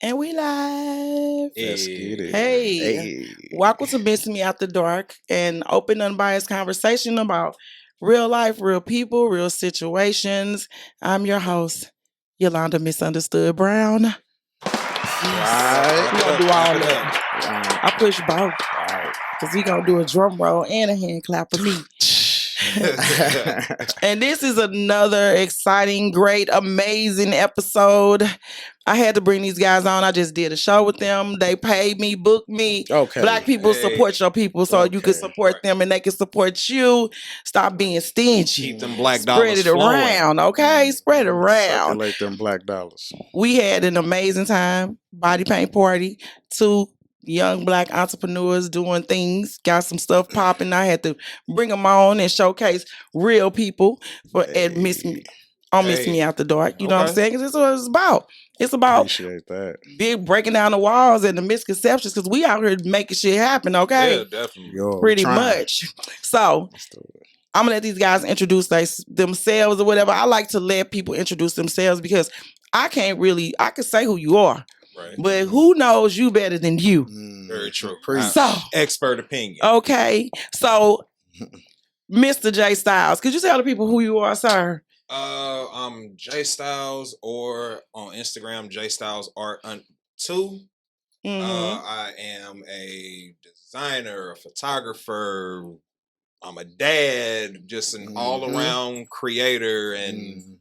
And we live. Let's get it. Hey, welcome to Miss Me After Dark, and open unbiased conversation about real life, real people, real situations. I'm your host, Yolanda Misunderstood Brown. Right. We're going to do all that. I push both. Because we're going to do a drum roll and a hand clap for me. And this is another exciting, great, amazing episode. I had to bring these guys on. I just did a show with them. They paid me, booked me. Okay. Black people support your people so you can support them and they can support you. Stop being stingy. Keep them black dollars Spread it around, okay? Spread it around. Circulate them black dollars. We had an amazing time. Body paint party. 2 young black entrepreneurs doing things, got some stuff popping. I had to bring them on and showcase real people at Miss Me After Dark. You know what I'm saying? Because this is what it's about. It's about Appreciate that. big breaking down the walls and the misconceptions because we out here making shit happen, okay? Yeah, definitely. Pretty much. So I'm gonna let these guys introduce themselves or whatever. I like to let people introduce themselves because I can say who you are. Right. But who knows you better than you? Very true. So, expert opinion. Okay. So, Mr. J Stylz, could you tell the people who you are, sir? I'm J Stylz, or on Instagram, J Stylz Art 2. I am a designer, a photographer. I'm a dad, just an all-around creator, and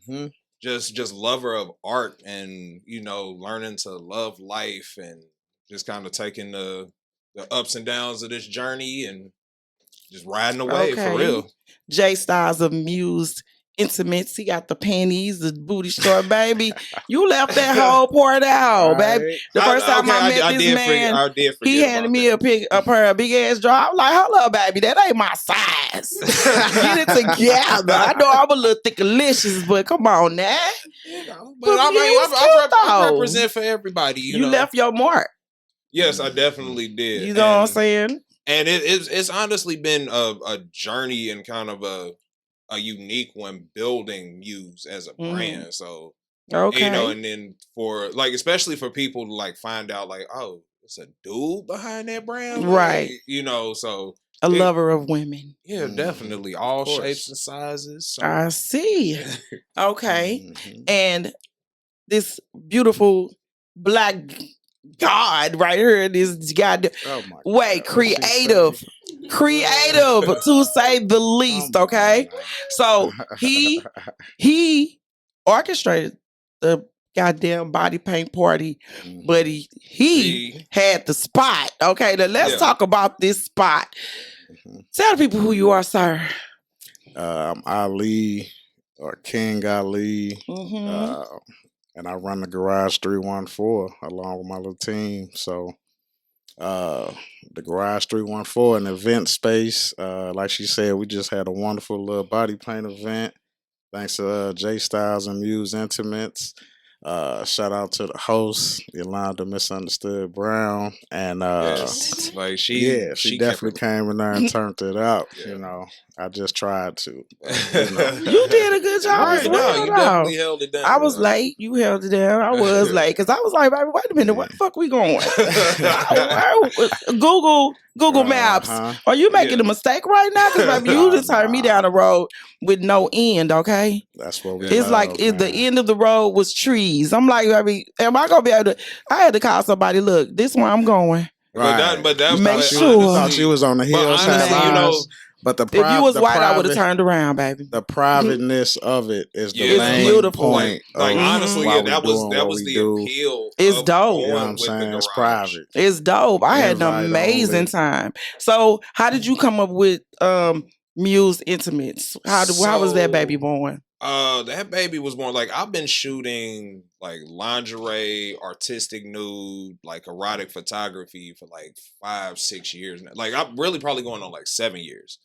just lover of art, and learning to love life, and just kind of taking the ups and downs of this journey and just riding away for real. J Stylz of Muse Intmts. He got the panties, the booty store, baby. You left that whole part out, baby. The first time I met this man, he handed me a pair of big ass drawers. I was like, hold up, baby, that ain't my size. Get it together. I know I'm a little thickalicious, but come on now. But I represent for everybody. You left your mark. Yes, I definitely did. You know what I'm saying? And it's honestly been a journey and kind of a unique one building Muse as a brand. So, and then for especially for people to find out oh, it's a dude behind that brand. Right. So a lover of women. Yeah, definitely. All shapes and sizes. So. I see. Okay. And this beautiful black God right here, this God. Creative to say the least. Okay, so he orchestrated the goddamn body paint party, but he had the spot. Okay, now let's talk about this spot. Tell the people who you are, sir. I'm Ali, or King Ali. And I run the Garage 314 along with my little team. So the Garage 314, an event space. Like she said, we just had a wonderful little body paint event. Thanks to J Stylz and Muse Intmts. Shout out to the host, Yolanda Misunderstood Brown. And she definitely came in there and turned it out. I just tried to. You did a good job as well. You definitely held it down. I was late. You held it down. I was late because I was like, baby, wait a minute, where the fuck we going? Google Maps. Are you making a mistake right now? Because baby, you just turned me down the road with no end. Okay, that's what we. It's the end of the road was trees. I'm like, baby, am I gonna be able to? I had to call somebody. Look, this one I'm going. Right. But that make sure. I thought she was on the hillside. But if you was white, I would have turned around, baby. The privateness of it is the main beautiful point. Honestly, that was the appeal. It's dope. You know what I'm saying? It's private. It's dope. I had an amazing time. So, how did you come up with Muse Intmts? How was that baby born? That baby was born I've been shooting lingerie, artistic nude, erotic photography for 5-6 years now. I'm really probably going on 7 years.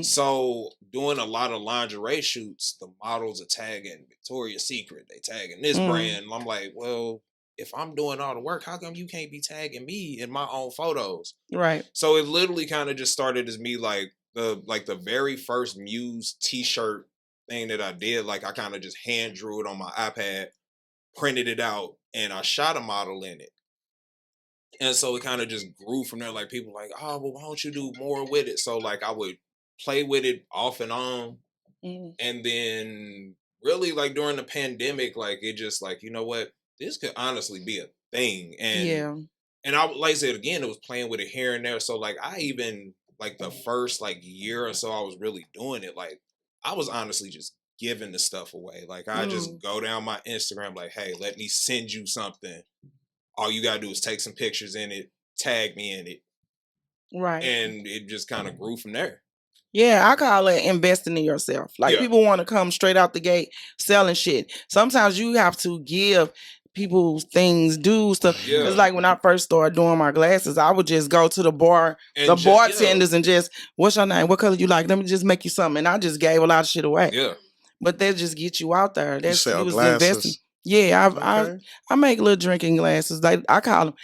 So doing a lot of lingerie shoots, the models are tagging Victoria's Secret, they tagging this brand. And I'm like, well, if I'm doing all the work, how come you can't be tagging me in my own photos? Right. So it literally kind of just started as me the very first Muse t-shirt thing that I did. I kind of just hand drew it on my iPad, printed it out, and I shot a model in it. And so it kind of just grew from there. Like people like, oh, well, why don't you do more with it? So like I would play with it off and on. And then really like during the pandemic, like it just like, you know what, this could honestly be a thing. And and I like I said again, it was playing with it here and there. So like I even like the first like year or so I was really doing it, like I was honestly just giving the stuff away. Like I just go down my Instagram, like, hey, let me send you something. All you gotta do is take some pictures in it, tag me in it. Right. And it just kind of grew from there. Yeah, I call it investing in yourself. Like people want to come straight out the gate selling shit. Sometimes you have to give people things, do stuff. Because like when I first started doing my glasses, I would just go to the bar, and the bartenders, and just, what's your name? What color you like? Let me just make you something. And I just gave a lot of shit away. Yeah. But they just get you out there. That's you was investing. Yeah, I make little drinking glasses. Like I call them.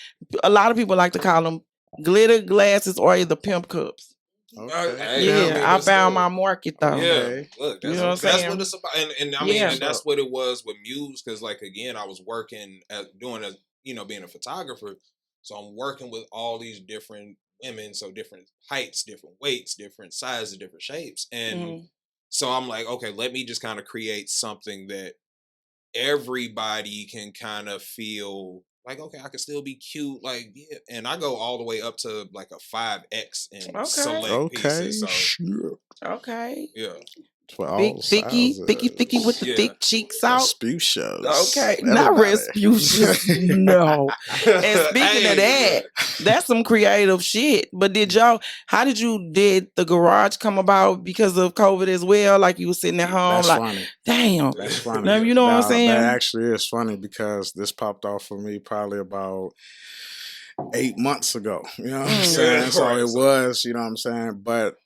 A lot of people like to call them glitter glasses or either pimp cups. Okay. Yeah, I found my market though. Yeah, look, that's, you know what that's what it's about, and I mean, and that's what it was with Muse. Because like again, I was working at doing a being a photographer, so I'm working with all these different women, so different heights, different weights, different sizes, different shapes, and so I'm like, okay, let me just kind of create something that everybody can kind of feel like, okay, I can still be cute, like, yeah. And I go all the way up to like a 5X in select pieces. So. Okay. Yeah. Big thicky with the thick cheeks out. Rasputious. Okay, not Rasputious. No. And speaking of that, that's some creative shit. But did the garage come about because of COVID as well? Like you were sitting at home, that's like, funny. Damn. That's funny. Now, you know what I'm saying? That actually is funny because this popped off for me probably about 8 months ago. You know what I'm saying? Yeah, so it was, you know what I'm saying? But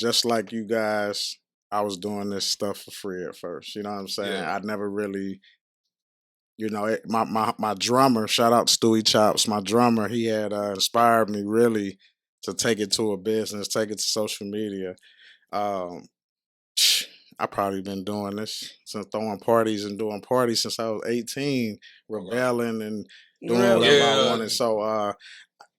just like you guys, I was doing this stuff for free at first. You know what I'm saying? Yeah. I never really, my drummer, shout out to Stewie Chops, my drummer, he had inspired me really to take it to a business, take it to social media. I probably been doing this since doing parties since I was 18, rebelling and doing whatever I wanted. So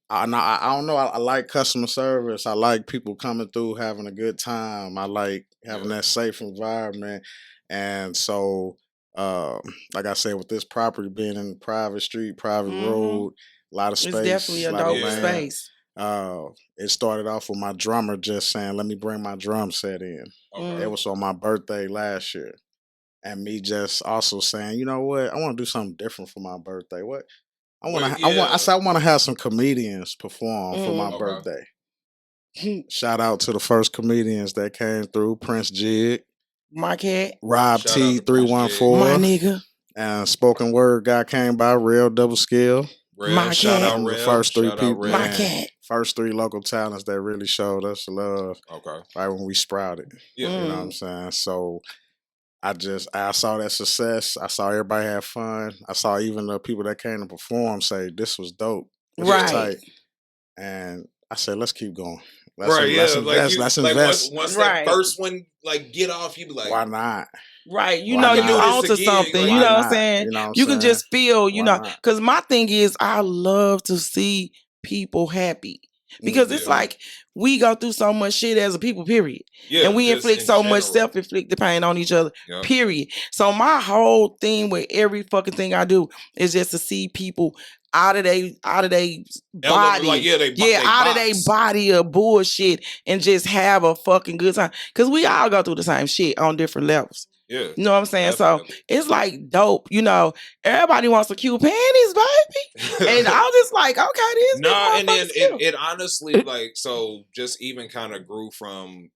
I don't know. I like customer service. I like people coming through, having a good time. I like having that safe environment. And so, like I said, with this property being in private street, private road, a lot of space. It's definitely a dope space. It started off with my drummer just saying, let me bring my drum set in. It was on my birthday last year. And me just also saying, you know what? I want to do something different for my birthday. What? I want to have some comedians perform for my birthday. Shout out to the first comedians that came through: Prince Jig, my cat, Rob T 314, my nigga, and spoken word guy came by, Real Double Skill. My shout cat, out the first three people, my cat, first three local talents that really showed us love. Okay, right when we sprouted. Yeah, you know what I'm saying. So. I saw that success. I saw everybody have fun. I saw even the people that came to perform say this was dope. This was tight. And I said, let's keep going. Let's invest. Once that first one get off, you be like, why not? Right, you onto something. You know what I'm saying? You can just feel, because my thing is, I love to see people happy. Because it's like we go through so much shit as a people, period. Yeah, and we inflict so much self-inflicted pain on each other, period. So my whole thing with every fucking thing I do is just to see people out of their body. Out of their body of bullshit and just have a fucking good time. Because we all go through the same shit on different levels. Yeah. You know what I'm saying? Definitely. So it's like dope, everybody wants some cute panties, baby. And I was just like, okay, this and then it honestly, so just even kind of grew from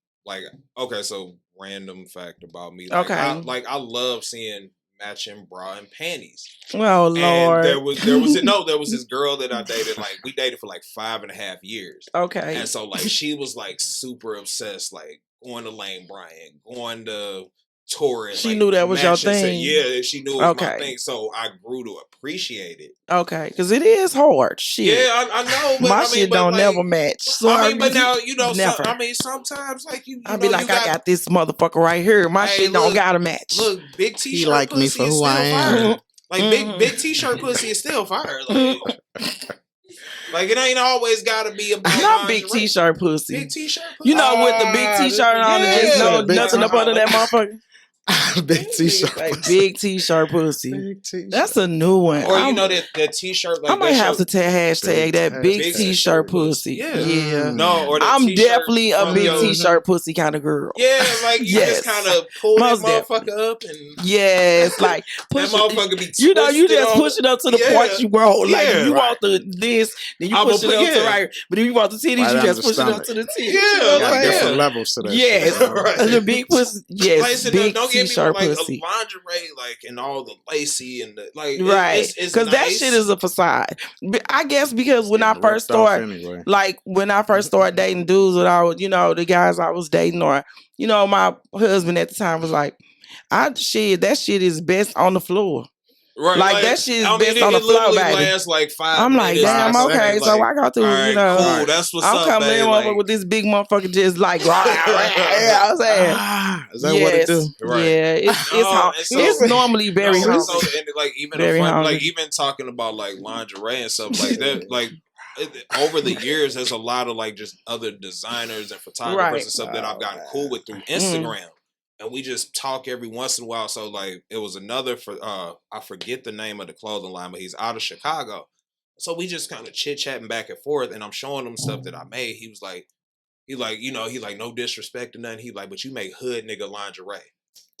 so random fact about me. I love seeing matching bra and panties. Well, Lord. And there was this girl that I dated, we dated for 5.5 years. Okay. And so she was super obsessed, going to Lane Bryant, going to Taurus. She knew that was your thing. Yeah, she knew it was my thing. So I grew to appreciate it. Okay, because it is hard. Shit. Yeah, I know. But my shit don't never match. So but now sometimes I'll be like, I got this motherfucker right here. My shit don't gotta match. Look, big t-shirt. He like me for who I am. Big t-shirt pussy is still fire. Like it ain't always gotta be about not big t-shirt pussy. Big t-shirt pussy. You know, with the big t-shirt on and just no nothing up under that motherfucker. Big t-shirt. Like big t-shirt pussy. Big t-shirt. That's a new one. Or you know that t-shirt. Like I might have to hashtag that big t-shirt pussy. Yeah. No, or I'm definitely a big t-shirt pussy kind of girl. Yeah, like you just kind of pull that motherfucker up and like push that motherfucker be you know, you just push it up to the point you want. Like if you want this, then you push it up to right. But if you want the titties, you just push it up to the titties. Yeah, different levels to that. Yes, the big pussy. Yes, big t-shirt pussy. Lingerie, like, and all the lacy and the like, right? Because that shit is a facade. I guess because when I first started, like when I first started dating dudes, that I was, you know, the guys I was dating, or you know, my husband at the time was like, that shit is best on the floor. Right, like that shit is best on the floor, baby. Lasts like 5 I'm like, damn, okay. So I got to, right, you know, cool. That's what's I'm coming in like, with this big motherfucker, just like, I'm saying, is that what it do? Right. Yeah, it's normally very hungry. So, and like even like even talking about like lingerie and stuff like that, like. Over the years, there's a lot of like just other designers and photographers and stuff that I've gotten cool with through Instagram. And we just talk every once in a while. So like it was another for I forget the name of the clothing line, but he's out of Chicago. So we just kind of chit-chatting back and forth, and I'm showing him stuff that I made. He was like, no disrespect or nothing. He like, but you make hood nigga lingerie.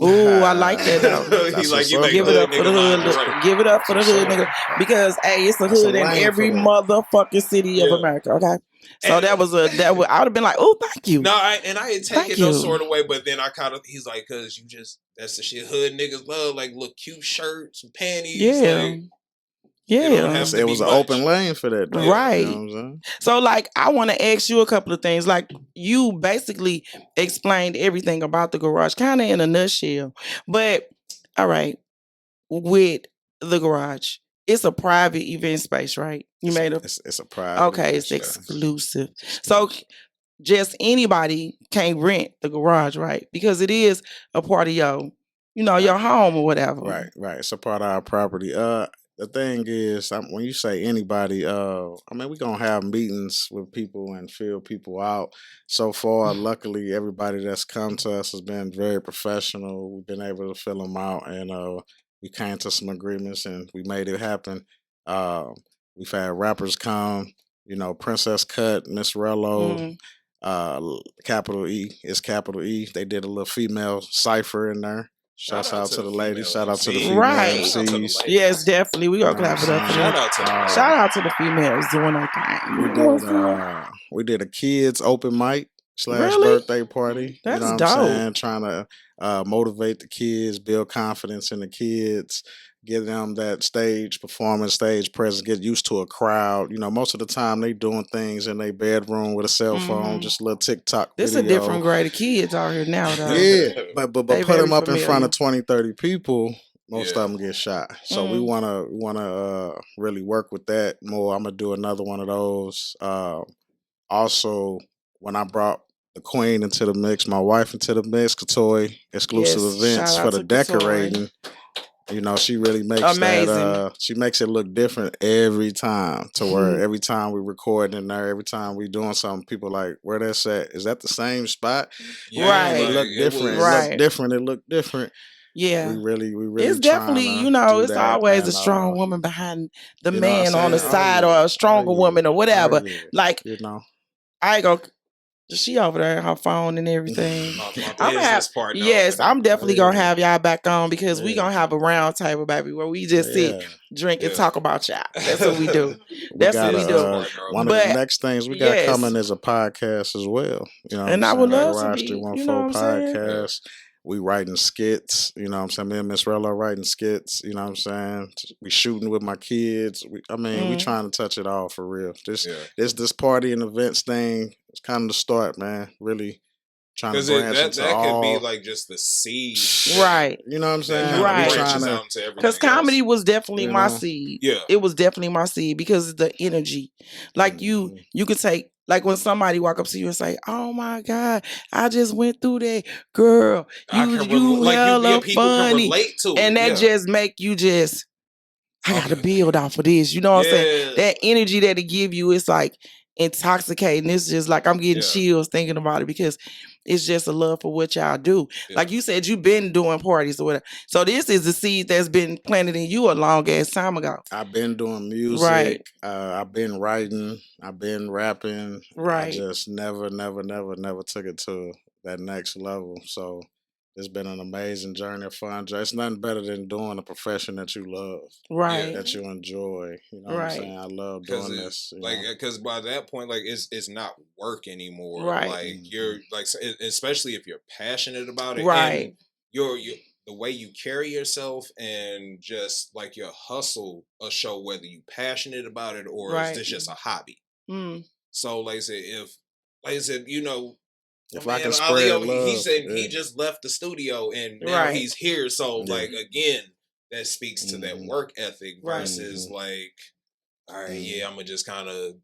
Ooh, I like that though. He's like, you give it up for the hood. Give it up for the hood, nigga. Because hey, it's a hood in every motherfucking city of America. Okay. So and I would have been like, oh, thank you. No, I ain't take it no sort of way, but then I kind of, he's like, cause you just, that's the shit hood niggas love, like little cute shirts and panties. Yeah. Like, yeah. It was an open lane for that. Though, right. You know what I'm saying? So like, I want to ask you a couple of things. Like you basically explained everything about the garage kind of in a nutshell, but all right, with the garage, it's a private event space, right? You made a. It's a private. Okay, it's exclusive. So just anybody can't rent the garage, right? Because it is a part of your, your home or whatever. Right. It's a part of our property. The thing is, when you say anybody, we're going to have meetings with people and feel people out. So far, luckily, everybody that's come to us has been very professional. We've been able to fill them out, and we came to some agreements, and we made it happen. We've had rappers come, Princess Cut, Miss Rello, Capital E. It's Capital E. They did a little female cipher in there. Shout out to the ladies. Shout out to the female MCs. Yes, definitely. We gonna clap it up. Shout out to the females doing their thing. We did a kids open mic / birthday party. That's what dope. I'm saying? Trying to motivate the kids, build confidence in the kids, give them that stage performance, stage presence, get used to a crowd. Most of the time they doing things in their bedroom with a cell phone, just a little TikTok This video. A different grade of kids out here now, though. Yeah, but put them up in front of 20, 30 people, most of them get shot. So we wanna really work with that more. I'm gonna do another one of those. Also, when I brought the queen into the mix, my wife into the mix, Katoy, exclusive events for the decorating. She really makes that. She makes it look different every time. To where every time we record in there, every time we doing something, people like, where that's at? Is that the same spot? Yeah, right. It look different. It look different. It look different. Yeah, we really. It's definitely, it's always a strong woman behind the man on the side, or a stronger woman, or whatever. Like, I ain't gonna. She over there, her phone and everything. I'm definitely gonna have y'all back on, because we gonna have a round table, baby, where we just sit, drink, and talk about y'all. That's what we do. That's what we do. One of the next things we got coming is a podcast as well. And I would love to be. Podcast. We writing skits, Me and Miss Rello writing skits, We shooting with my kids. We trying to touch it all for real. This party and events thing, it's kind of the start, man. Really trying to branch into that all. Could be like just the seed. Right. You know what I'm saying? Right. Because comedy was definitely my seed. Yeah. It was definitely my seed, because of the energy. Like you could take, like when somebody walk up to you and say, "Oh my God, I just went through that, girl. You hella funny," can relate to it. And that just make you just I gotta build off of this. You know what I'm saying? That energy that it give you, it's like intoxicating. It's just like I'm getting chills thinking about it because it's just a love for what y'all do. Like you said, you've been doing parties or whatever. So this is the seed that's been planted in you a long ass time ago. I've been doing music. Right. I've been writing. I've been rapping. Right. I just never took it to that next level. So it's been an amazing journey of fun. It's nothing better than doing a profession that you love, right? That you enjoy. You know what I'm saying? I love doing this. Like, because by that point, like, it's not work anymore. Right. Like you're like, especially if you're passionate about it, right? And you're the way you carry yourself and just like your hustle a show whether you passionate about it or is this just a hobby. So like I said, you know. If I can spread love, he said he just left the studio and now he's here. So like again, that speaks to that work ethic versus like, all right, I'm gonna just kind of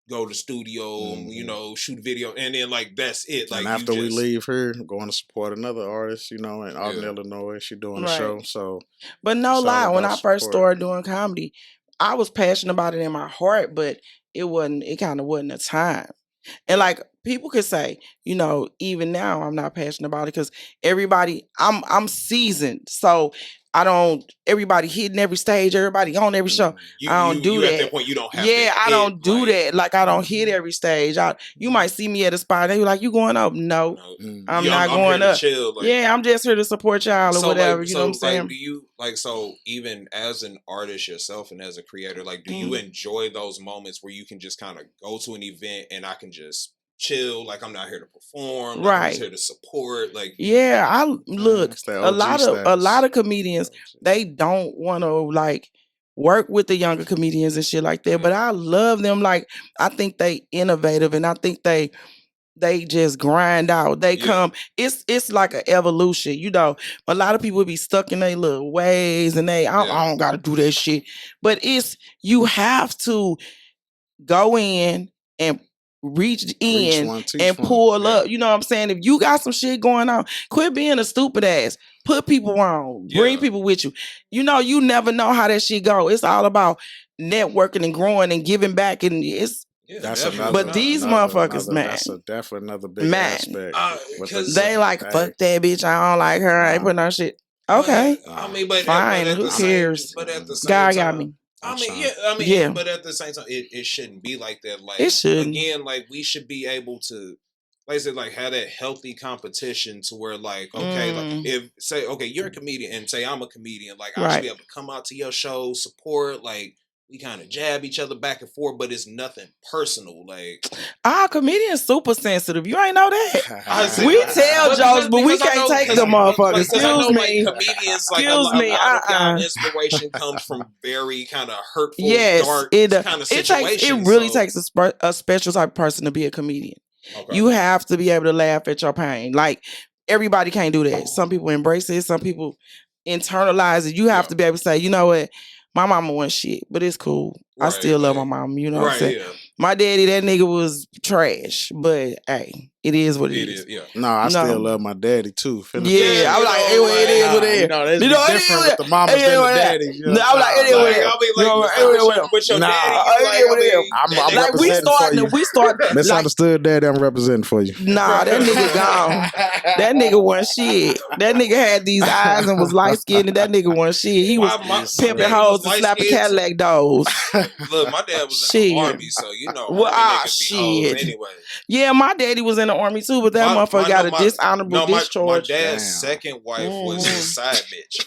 go to studio, you know, shoot a video, and then like that's it. Like and after we leave here, I'm going to support another artist, you know, in Alton, Illinois. She's doing a show. So, but no lie, when I first started doing comedy, I was passionate about it in my heart, but it kind of wasn't a time. And like people could say, you know, even now I'm not passionate about it because I'm seasoned. So everybody hitting every stage, everybody on every show. I don't do that. At that point, you don't have I don't do that. Like I don't hit every stage. You might see me at a spot and you're like, you going up? No, I'm not going up. Chill, like, I'm just here to support y'all or whatever. You know what I'm saying? Do you so even as an artist yourself and as a creator, like do you enjoy those moments where you can just kind of go to an event and I can just chill, like I'm not here to perform, like I'm just here to support, like I look a lot of comedians, they don't want to like work with the younger comedians and shit like that, but I love them. Like I think they innovative and I think they just grind out. They come. It's like an evolution, you know. A lot of people be stuck in their little ways and I don't got to do that shit. But you have to go in and reach in and pull up. You know what I'm saying? If you got some shit going on, quit being a stupid ass. Put people on. Bring people with you. You know, you never know how that shit go. It's all about networking and growing and giving back, and it's. But these motherfuckers, man, that's definitely another big aspect. They like fuck that bitch. I don't like her. I ain't putting her shit. Okay, I mean, but fine. Who cares? But at the same God time, got me. But at the same time, it shouldn't be like that. Like it shouldn't. Again, like we should be able to, like I said, like have that healthy competition to where, like, okay, like if say, okay, you're a comedian and say I'm a comedian, like I should be able to come out to your show, support, like. We kind of jab each other back and forth, but it's nothing personal. Like comedians super sensitive. You ain't know that. We tell jokes, but we can't take the motherfuckers. Excuse me. Like, comedians, like a lot of inspiration comes from very kind of hurtful, dark kind of situations. It really takes a special type of person to be a comedian. Okay. You have to be able to laugh at your pain. Like everybody can't do that. Some people embrace it. Some people internalize it. You have to be able to say, you know what? My mama wasn't shit, but it's cool. I still love my mom. You know what I'm saying? My daddy, that nigga was trash, but hey, it is what it is. No, I still love my daddy too. I was like, it is what it is. You know, that's different with the mamas than the daddies. I was like, it is what it is. With your daddy, like we started. Misunderstood daddy, I'm representing for you. Nah, that nigga gone. That nigga wasn't shit. That nigga had these eyes and was light skinned, and that nigga wasn't shit. He was pimping hoes and slapping Cadillac doors. Look, my dad was in the army, so you know, shit. Anyway. Yeah, my daddy was in the army too, but that motherfucker got a dishonorable discharge. My dad's second wife was his side bitch.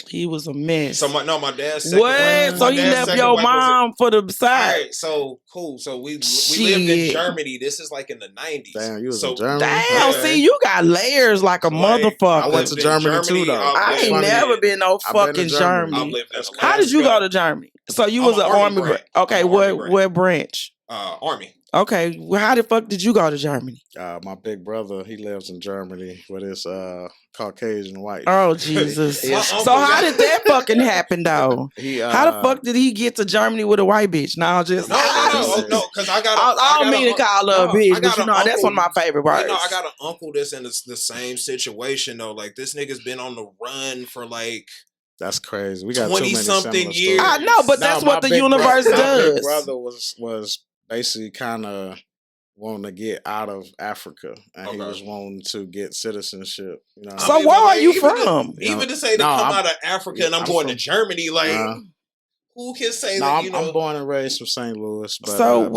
He was a mess. So my dad's second wife. So he left your mom for the side. All right, so cool. So we lived in Germany. This is like in the 90s. Damn, you was in Germany. Damn, see, you got layers like a motherfucker. I went to Germany too, though. I ain't never been no fucking Germany. How did you go to Germany? So you was an army. Okay, what branch? Army. Okay, well, how the fuck did you go to Germany? My big brother, he lives in Germany with his Caucasian wife. Oh, Jesus. So how did that fucking happen, though? How the fuck did he get to Germany with a white bitch? No, because I don't mean to call her a bitch, but you know, that's one of my favorite parts. You know, I got an uncle that's in the same situation, though. Like, this nigga's been on the run for, like, That's crazy. We got 20-something years. I know, but that's what the universe does. My big brother was basically kind of wanting to get out of Africa, and he was wanting to get citizenship. You know. So where are you from? Even to say to come out of Africa and I'm going to Germany, like who can say that? You know, I'm born and raised from St. Louis, but so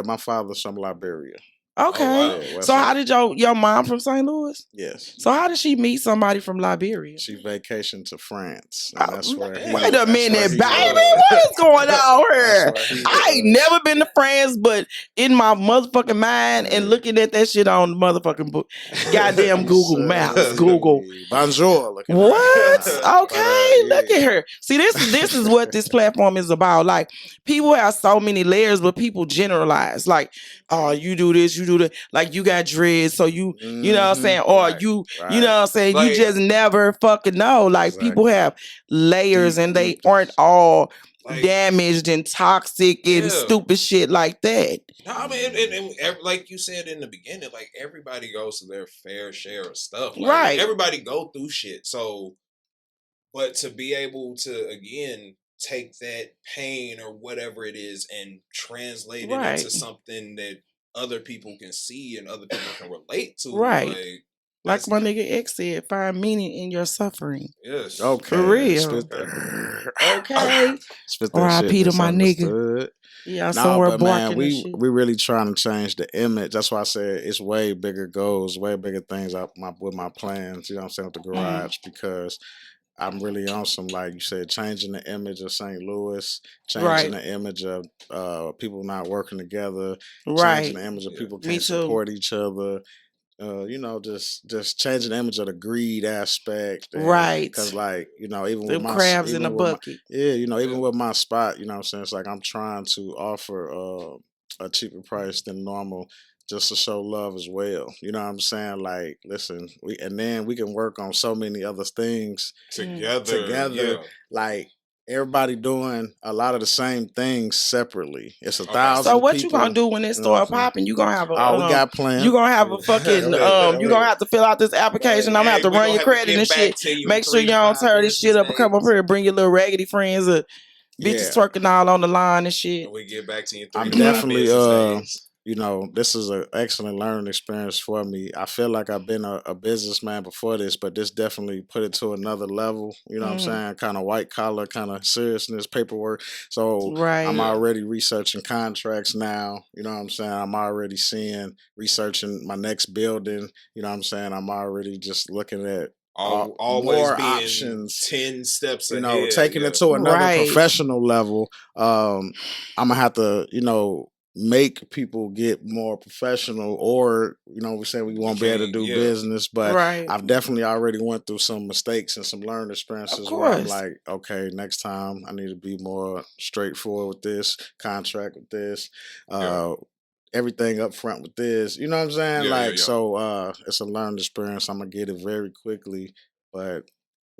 my father's from Liberia. Okay. Oh, wow. So how did your mom from St. Louis? Yes. So how did she meet somebody from Liberia? She vacationed to France. And that's where wait a minute, baby. What is going on here? I ain't never been to France, but in my motherfucking mind and looking at that shit on the motherfucking book, goddamn Google Maps. Google. Bonjour. What? Okay, look at her. See, this is what this platform is about. Like, people have so many layers, but people generalize. Like, oh, you do this, you do that. Like, you got dreads, so you know what I'm saying? Or you know what I'm saying? Like, you just never fucking know. Like, people have layers and they aren't all damaged and toxic and stupid shit like that. No, I mean, and like you said in the beginning, like, everybody goes to their fair share of stuff. Like, right. Everybody go through shit. So, but to be able to, again, take that pain or whatever it is and translate it into something that other people can see and other people can relate to. Right. Like my nigga X said, find meaning in your suffering. Yes. Okay. For real. Okay. R.I.P. to my nigga. Yeah, somewhere barking. We really trying to change the image. That's why I said it's way bigger goals, way bigger things with my plans, you know what I'm saying, with the garage, because I'm really on some, like you said, changing the image of St. Louis, changing the image of people not working together, changing the image of people can't support each other. You know, just changing the image of the greed aspect. Right. Because, like, you know, even them with my crabs in the bucket. Even with my spot, you know what I'm saying? It's like I'm trying to offer a cheaper price than normal, just to show love as well. You know what I'm saying? Like, listen, we can work on so many other things together. Yeah. Like, everybody doing a lot of the same things separately. It's 1,000. So what people, you gonna do when it start popping? You gonna have a we got plans. You gonna have a fucking you gonna have to fill out this application. I'm gonna have to run your credit and shit. Make sure you don't tear this shit up and come up here and bring your little raggedy friends or bitches twerking all on the line and shit. And we get back to you. I'm definitely you know, this is an excellent learning experience for me. I feel like I've been a businessman before this, but this definitely put it to another level. You know what I'm saying? Kind of white collar, kind of seriousness, paperwork. So I'm already researching contracts now. You know what I'm saying? I'm already researching my next building. You know what I'm saying? I'm already just looking at always more being options, 10 steps ahead. You know, taking it to another professional level. I'm gonna have to, you know, make people get more professional, or, you know, we say we won't be able to do business, but I've definitely already went through some mistakes and some learning experiences where I'm like, okay, next time I need to be more straightforward with this contract, with this, everything up front with this, you know what I'm saying? So it's a learning experience. I'm gonna get it very quickly, but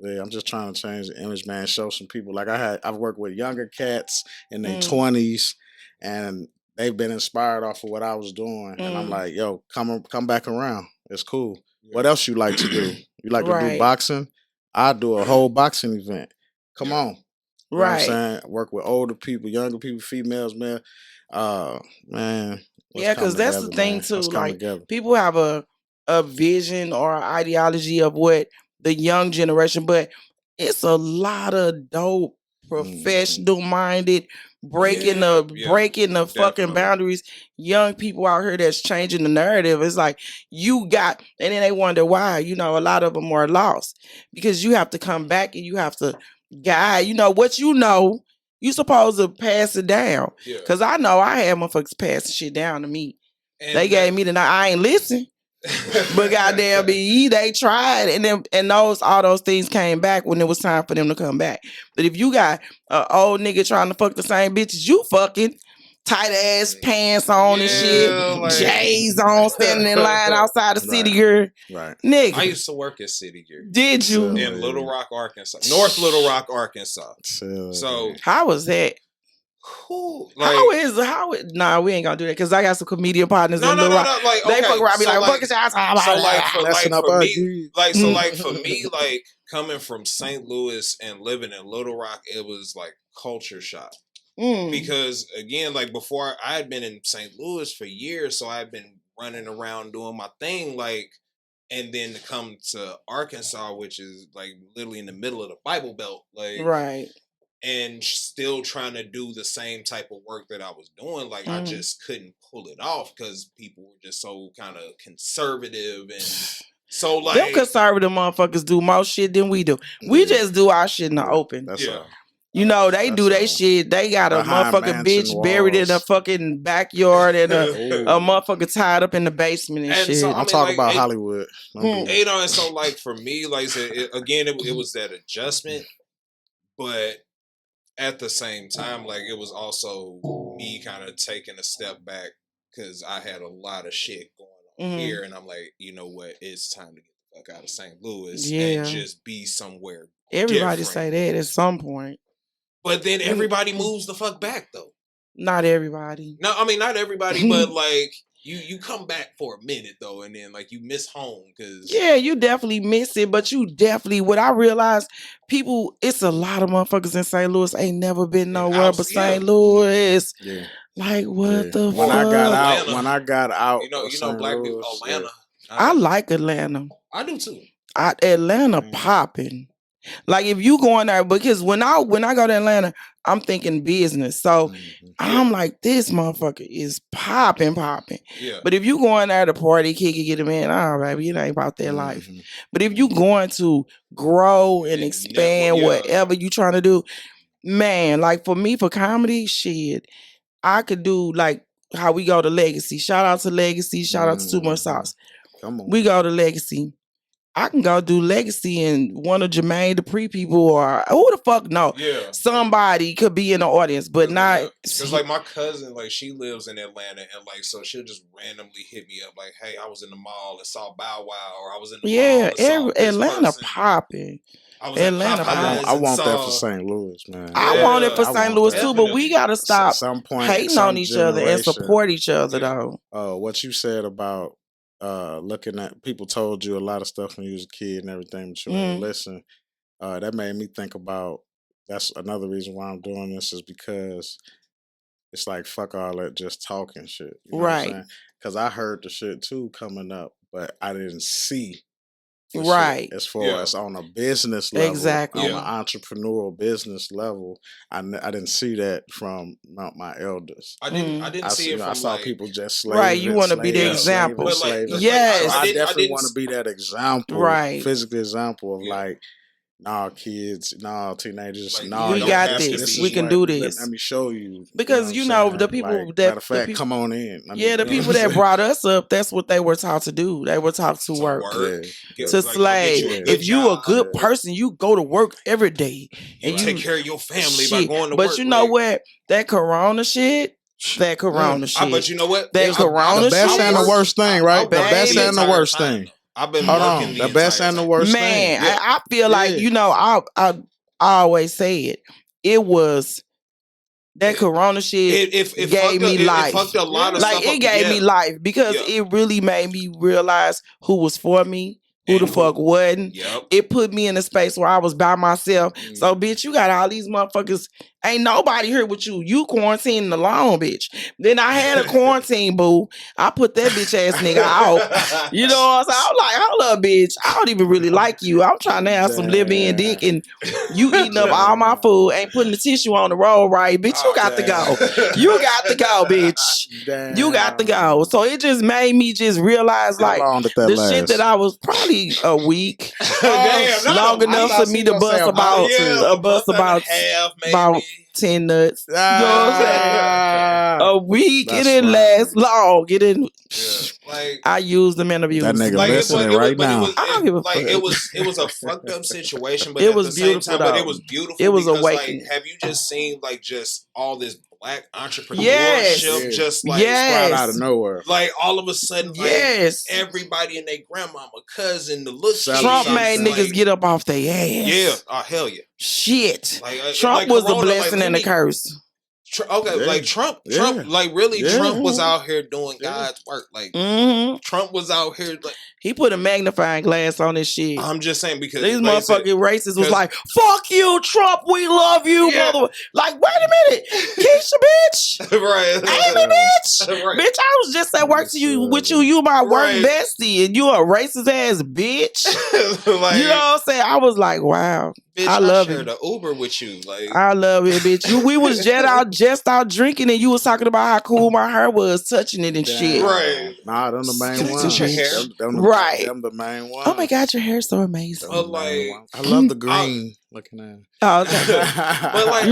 I'm just trying to change the image, man. Show some people, like I've worked with younger cats in their 20s, and they've been inspired off of what I was doing. And I'm like, yo, come back around. It's cool. What else you like to do? You like to do boxing? I'll do a whole boxing event. Come on. You know what I'm saying? Work with older people, younger people, females, man. Man. Yeah, because that's the thing, too. Like, people have a vision or ideology of what the young generation, but it's a lot of dope, professional-minded, breaking the fucking boundaries, young people out here that's changing the narrative. It's like, and then they wonder why, you know, a lot of them are lost because you have to come back and you have to guide, you know, what you know, you supposed to pass it down. Because I know I had motherfuckers passing shit down to me. And they gave me the night. I ain't listen. But goddamn, they tried, and all those things came back when it was time for them to come back. But if you got an old nigga trying to fuck the same bitches you fucking, tight ass pants on and shit, like, J's on, standing in line outside the City Gear, nigga. I used to work at City Gear. Did you? In Little Rock, Arkansas, North Little Rock, Arkansas. So how was that? Who? Nah, we ain't gonna do that because I got some comedian partners in Little Rock. Like, they fuck around, be so like, "Fuck your ass." So for me, me, like coming from St. Louis and living in Little Rock, it was like culture shock. Because again, like before, I had been in St. Louis for years, so I've been running around doing my thing, like. And then to come to Arkansas, which is like literally in the middle of the Bible Belt, like right, and still trying to do the same type of work that I was doing, like I just couldn't pull it off because people were just so kind of conservative and so like them conservative motherfuckers do more shit than we do. We just do our shit in the open. That's all. You know, they do their shit. They got a motherfucking bitch walls. buried in a fucking backyard and a motherfucker tied up in the basement and shit. So, I'm talking about Hollywood. You know, and so like for me, like I said, it was that adjustment, but at the same time, like it was also me kind of taking a step back because I had a lot of shit going on here, and I'm like, you know what, it's time to get the fuck out of St. Louis and just be somewhere. Everybody different. say that at some point. But then everybody moves the fuck back though. Not everybody. No, I mean not everybody, but like you come back for a minute though, and then like you miss home because you definitely miss it. But you definitely, what I realized, people, it's a lot of motherfuckers in St. Louis ain't never been nowhere but St. Louis. Yeah. Like what the fuck? When I got out, you know, black people, Atlanta. I like Atlanta. I do too. Atlanta popping. Like if you going there, because when I go to Atlanta, I'm thinking business. So I'm like, this motherfucker is popping. Yeah. But if you going there to party, kick it, get a man, baby, it ain't about that life. But if you going to grow and expand whatever you trying to do, man, like for me, for comedy, shit, I could do like how we go to Legacy. Shout out to Legacy. Shout out to Too Much Sauce. Come on. We go to Legacy. I can go do Legacy and one of Jermaine Dupri people or who the fuck know. Yeah. Somebody could be in the audience, but not. Because like my cousin, like she lives in Atlanta and like so she'll just randomly hit me up like, hey, I was in the mall and saw Bow Wow, or I was in the mall and saw Atlanta popping. Atlanta, I want that for St. Louis, man. I want it for St. Louis too, but we gotta stop hating on each other and support each other though. What you said about looking at people told you a lot of stuff when you was a kid and everything, but you didn't listen. That made me think about. That's another reason why I'm doing this is because it's like fuck all that just talking shit, you know right? Because I heard the shit too coming up, but I didn't see. Right. As far as on a business level, exactly, on an entrepreneurial business level, I didn't see that from my elders. I didn't see it from I saw like, people just slaving. Right, you want to be the example. Yes. I definitely want to be that example. Right. Physical example of like, nah, kids, nah, teenagers, like, nah. We got this. We can do this. Let me show you. Because you know the people like, that matter of fact, come on in. The people that brought us up, that's what they were taught to do. They were taught to work. To slave. If you a good person, you go to work every day and you take care of your family by going to work. But you know what? That corona shit. But you know what? That corona shit. The best and the worst thing, right? The best and the worst thing. I've been the best and the worst thing. Man, I feel like, you know, I always say it. It was that corona shit gave me life. It fucked a lot of stuff it gave me life because it really made me realize who was for me, who the fuck wasn't. It put me in a space where I was by myself. So, bitch, you got all these motherfuckers. Ain't nobody here with you. You quarantining alone, bitch. Then I had a quarantine, boo. I put that bitch ass nigga out. You know what I'm saying? I'm like, hold up, bitch. I don't even really like you. I'm trying to have some live-in dick and you eating up all my food, ain't putting the tissue on the roll right. Bitch, you got to go. You got to go, bitch. You got to go. So it just made me just realize like the shit that I was probably a week. Long enough for me to bust about half, maybe. 10 nuts. You know what I'm saying? A week. It didn't last long. It didn't. Like, I used them in abuse. That nigga listening right now. I don't give a fuck. It was a fucked up situation, but it at was the same beautiful. time, but it was beautiful. It was because, awakening. like, have you just seen like just all this black entrepreneurship just like sprout out of nowhere? Like all of a sudden, like, everybody and their grandmama, cousin, the little Trump made niggas get up off their ass. Yeah, oh hell yeah. Shit. Like, Trump was a blessing and a curse. Like Trump, like really, Trump was out here doing God's work. Like Trump was out here, like he put a magnifying glass on this shit. I'm just saying because these motherfucking racists was like, "Fuck you, Trump. We love you, mother." Like, wait a minute, Keisha, bitch, right? Amy, bitch, bitch. I was just at work with you. You my work bestie, and you a racist ass bitch. Like, you know what I'm saying? I was like, wow. Bitch, I love it. the Uber with you, like I love it, bitch. We was just out drinking, and you was talking about how cool my hair was, touching it and shit. Right? Nah, them the main ones. Your hair, right? Them the main ones. Oh my god, your hair's so amazing. Like, I love the green looking at it. Oh, okay. But like,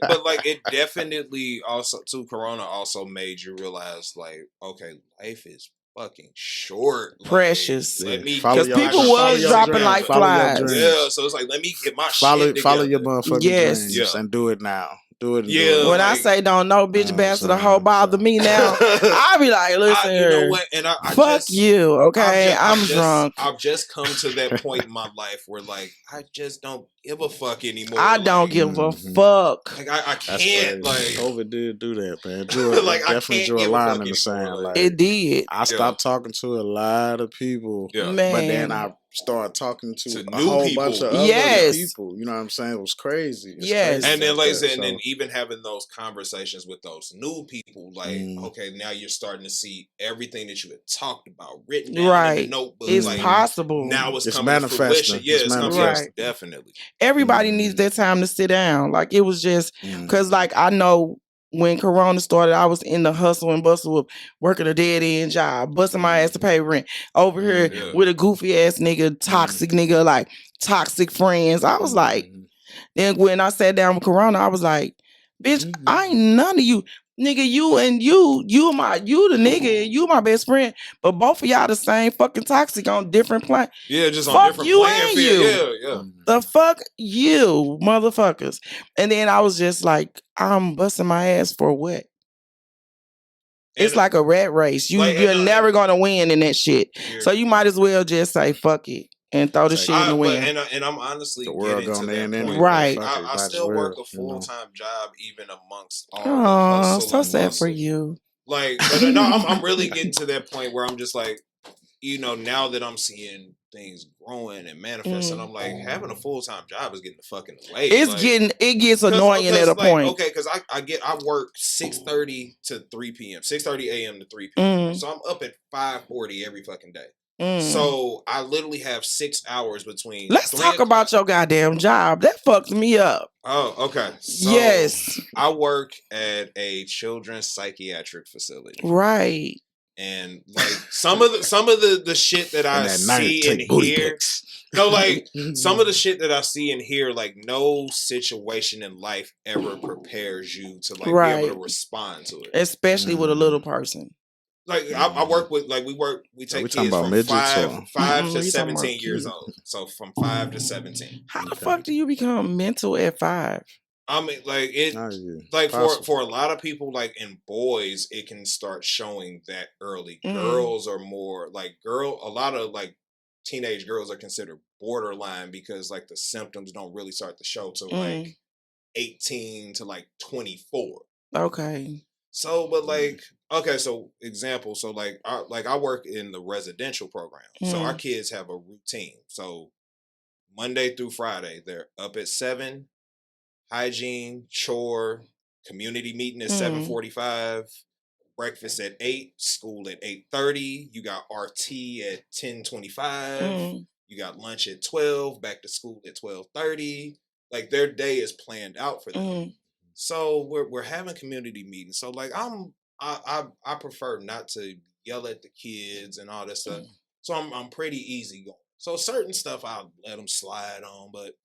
but like, it definitely also too. Corona also made you realize, like, okay, life is fucking short, precious. Like, because people was dropping like flies. Yeah, so it's like, let me get my shit together. Follow your motherfucking dreams and do it now. Do it. When I say don't know, bitch, bastard, the whole bother me now. I be like, listen, you know what? And I fuck you, okay? I'm drunk. I've just come to that point in my life where, like, I just don't give a fuck anymore. I don't give a fuck. Like, I can't. Like, COVID did do that, man. Like, definitely drew a line in the sand. Like, it did. I stopped talking to a lot of people, man. But then I started talking to a new whole people. bunch of other people. You know what I'm saying? It was crazy. Crazy and then, like I said, and then even having those conversations with those new people, like, okay, now you're starting to see everything that you had talked about written down in the notebook. It's like, possible. Now it's coming manifesting. Yeah, it's manifesting. Definitely. Everybody needs their time to sit down. Like, it was just because, like, I know when Corona started, I was in the hustle and bustle of working a dead end job, busting my ass to pay rent over here with a goofy ass nigga, toxic nigga, like toxic friends. I was like, then when I sat down with Corona, I was like, bitch, I ain't none of you. Nigga, you the nigga, and you my best friend, but both of y'all the same fucking toxic on different plane. Yeah, just fuck on different you playing and field. you. Yeah. The fuck you, motherfuckers. And then I was just like, I'm busting my ass for what? It's like a rat race. You're never gonna win in that shit. So you might as well just say fuck it and throw the shit in the wind. And I'm honestly the world getting to that end point. Right. I still work a full-time job even amongst all the hustle. hustle. So sad for you. Like, but no, I'm really getting to that point where I'm just like, you know, now that I'm seeing things growing and manifesting, I'm like, having a full-time job is getting the fucking way. It gets annoying at a point. Okay, because I work 6:30 to 3 p.m. 6:30 a.m. to 3 p.m. So I'm up at 5:40 every fucking day. So I literally have 6 hours between. Let's talk about your goddamn job. That fucked me up. Oh, okay. So yes. I work at a children's psychiatric facility. Right. And like some of the shit that I see and hear. No, like some of the shit that I see and hear, like no situation in life ever prepares you to like be able to respond to it. Especially with a little person. Like I work with we take kids from 5 to 17 years old. So from 5 to 17. How the fuck do you become mental at 5? I mean, like it, like for a lot of people, like in boys, it can start showing that early. Girls are more like a lot of like teenage girls are considered borderline because like the symptoms don't really start to show till like 18 to like 24. Okay. So, but like, okay, so example, so like I work in the residential program, so our kids have a routine. So Monday through Friday, they're up at 7. Hygiene, chore, community meeting at 7:45, breakfast at 8, school at 8:30. You got RT at 10:25. You got lunch at 12, back to school at 12:30. Like their day is planned out for them. So we're having community meetings. So like I prefer not to yell at the kids and all that stuff. So I'm pretty easy going. So certain stuff I'll let them slide on, but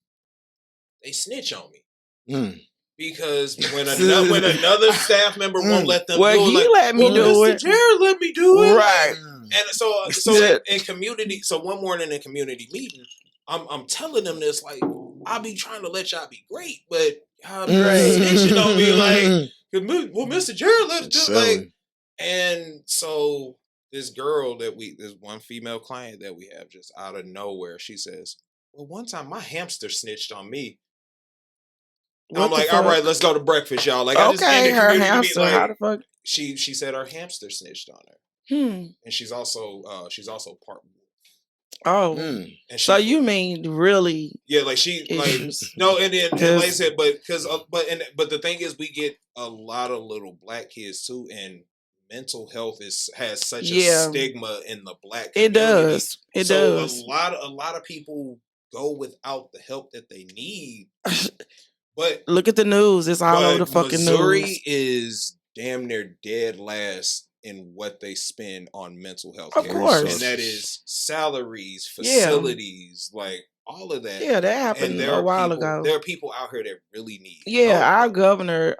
they snitch on me. Because when another staff member won't let them do it, he let me do it. Mr. Jared let me do it, right? And so in community, so one morning in community meeting, I'm telling them this like I be trying to let y'all be great, but y'all be snitching on me like, well, Mr. Jared let us do like, and so this girl this one female client that we have just out of nowhere, she says, well, one time my hamster snitched on me. I'm like, all right, let's go to breakfast, y'all. Like, I just okay, ended her community hamster. like, how the fuck? She said her hamster snitched on her. And she's also part wolf. Oh, and so you mean really? Yeah, like she issues. like no, and then and like I said, but the thing is, we get a lot of little black kids too, and mental health has such a stigma in the black community. It does. It does. A lot of people go without the help that they need. But look at the news; it's all over the fucking Missouri news. Is damn near dead last in what they spend on mental health care. Of course. And that is salaries, facilities, like all of that. Yeah, that happened a while ago. There are people out here that really need help. Our governor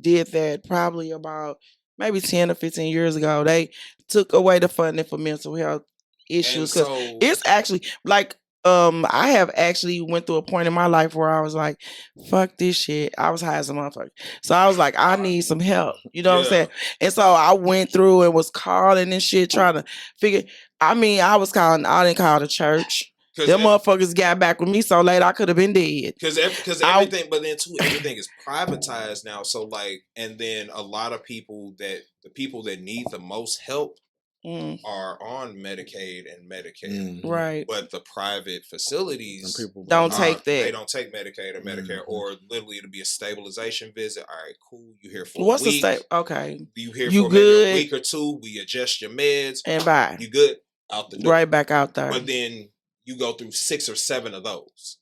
did that probably about maybe 10 or 15 years ago. They took away the funding for mental health issues because it's actually like I have actually went through a point in my life where I was like, fuck this shit. I was high as a motherfucker. So I was like, I need some help. You know what I'm saying? And so I went through and was calling and shit, trying to figure. I mean, I didn't call the church. Them motherfuckers got back with me so late I could have been dead. Because everything, but then too, everything is privatized now. So like, and then a lot of people the people that need the most help are on Medicaid and Medicare, right? But the private facilities don't take that. They don't take Medicaid or Medicare, or literally it'll be a stabilization visit. All right, cool. You here for what's a week? Okay, you here for maybe a week or two? We adjust your meds and bye. You good out the door, right back out there. But then you go through 6 or 7 of those,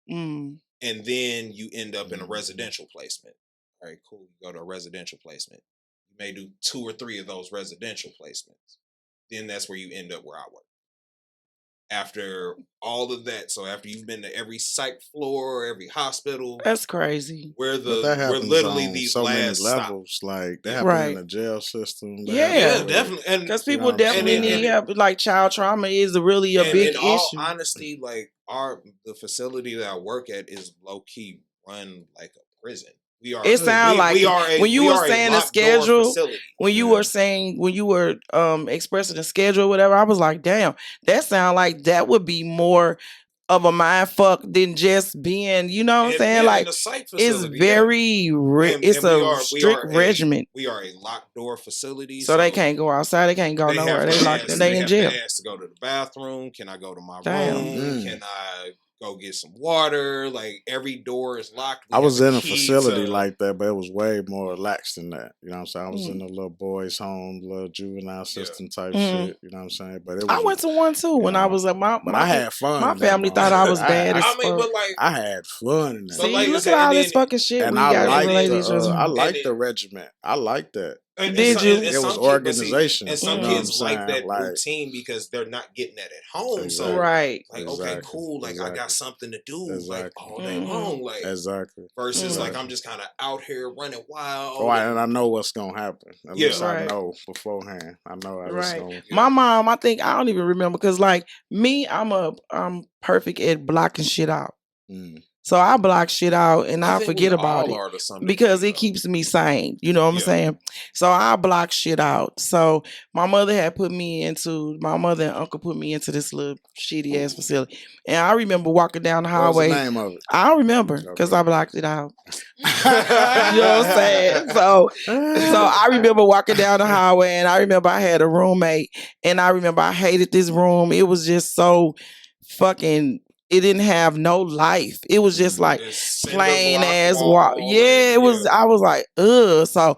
and then you end up in a residential placement. All right, cool. You go to a residential placement. You may do 2 or 3 of those residential placements. Then that's where you end up where I work. After all of that, so after you've been to every psych floor, every hospital, that's crazy. Where literally these so many levels, stop. Like that happen in the jail system. Yeah, definitely, and because people definitely need help. Like child trauma is really a big issue. In all honesty, like the facility that I work at is low key run like a prison. It sounds like when you were saying the schedule, when you were expressing the schedule or whatever, I was like, damn, that sounds like that would be more of a mind fuck than just being, you know what I'm saying? Like it's very it's a strict regimen. We are a locked door facility. So they can't go outside, they can't go nowhere. They locked they in jail. They ask to go to the bathroom. Can I go to my room? Can I go get some water? Like every door is locked. I was in a facility like that, but it was way more relaxed than that. You know what I'm saying? I was in a little boys' home, little juvenile system type shit. You know what I'm saying? But it was, I went to one too when I was at my. But I had fun. My family thought I was bad as fuck. But like I had fun in that. See, like, look at all this fucking shit. And I liked the regiment. I liked that. Did you? It was organization. And some kids like that routine because they're not getting that at home. Exactly. So right. Like, okay, cool. Like I got something to do like all day long. Like versus like I'm just kind of out here running wild. Right, and I know what's gonna happen. At least I know beforehand. I know how it's gonna My mom, I think I don't even remember because like me, I'm perfect at blocking shit out. So I block shit out and I forget about it because it keeps me sane. You know what I'm saying? So I block shit out. So my mother and uncle put me into this little shitty ass facility. And I remember walking down the highway. What was the name of it? I don't remember because I blocked it out. You know what I'm saying? So I remember walking down the highway and I remember I had a roommate and I remember I hated this room. It was just so fucking... It didn't have no life. It was just like plain ass wall. Yeah, it was. I was like, ugh. So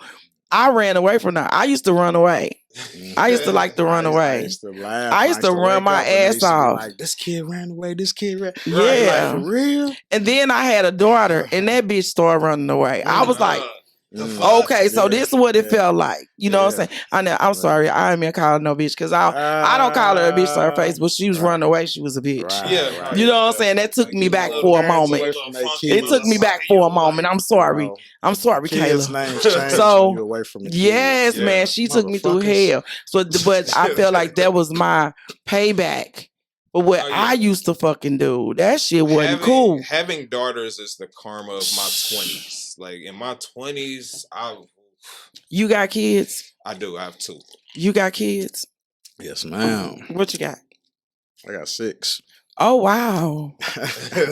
I ran away from that. I used to run away. I used to like to run away. I used to laugh. I used to run my ass off. Like, this kid ran away. This kid ran. Yeah, like, for real. And then I had a daughter, and that bitch started running away. I was like. Okay, so this is what it felt like. You know what I'm saying? I'm sorry. I ain't mean to call her no bitch because I don't call her a bitch to her face, but she was running away. She was a bitch. You know what I'm saying? That took me back for a moment. It took me back for a moment. I'm sorry. I'm sorry, Kayla. So yes, man, she took me through hell. So, but I felt like that was my payback. But what I used to fucking do, that shit wasn't cool. Having daughters is the karma of my 20s. Like in my 20s, You got kids? I do. I have 2. You got kids? Yes, ma'am. What you got? I got 6. Oh wow.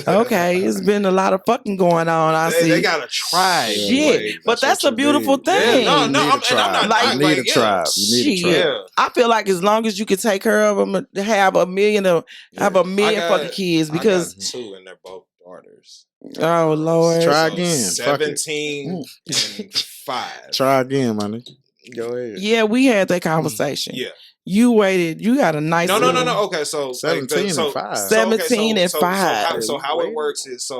Okay, it's been a lot of fucking going on. I see. They got a tribe. Shit, like, but that's a beautiful need. thing. Yeah, You need a tribe. Like, you need a tribe. You need a shit. tribe. I feel like as long as you can take care of them, have a million fucking kids because I got 2 and they're both daughters. Oh Lord. Try again. 17 and 5. Try again, my nigga. Go ahead. Yeah, we had that conversation. Yeah. You waited. You got a nice. No. Okay, so 17 and 5. 17 and 5. So how it works is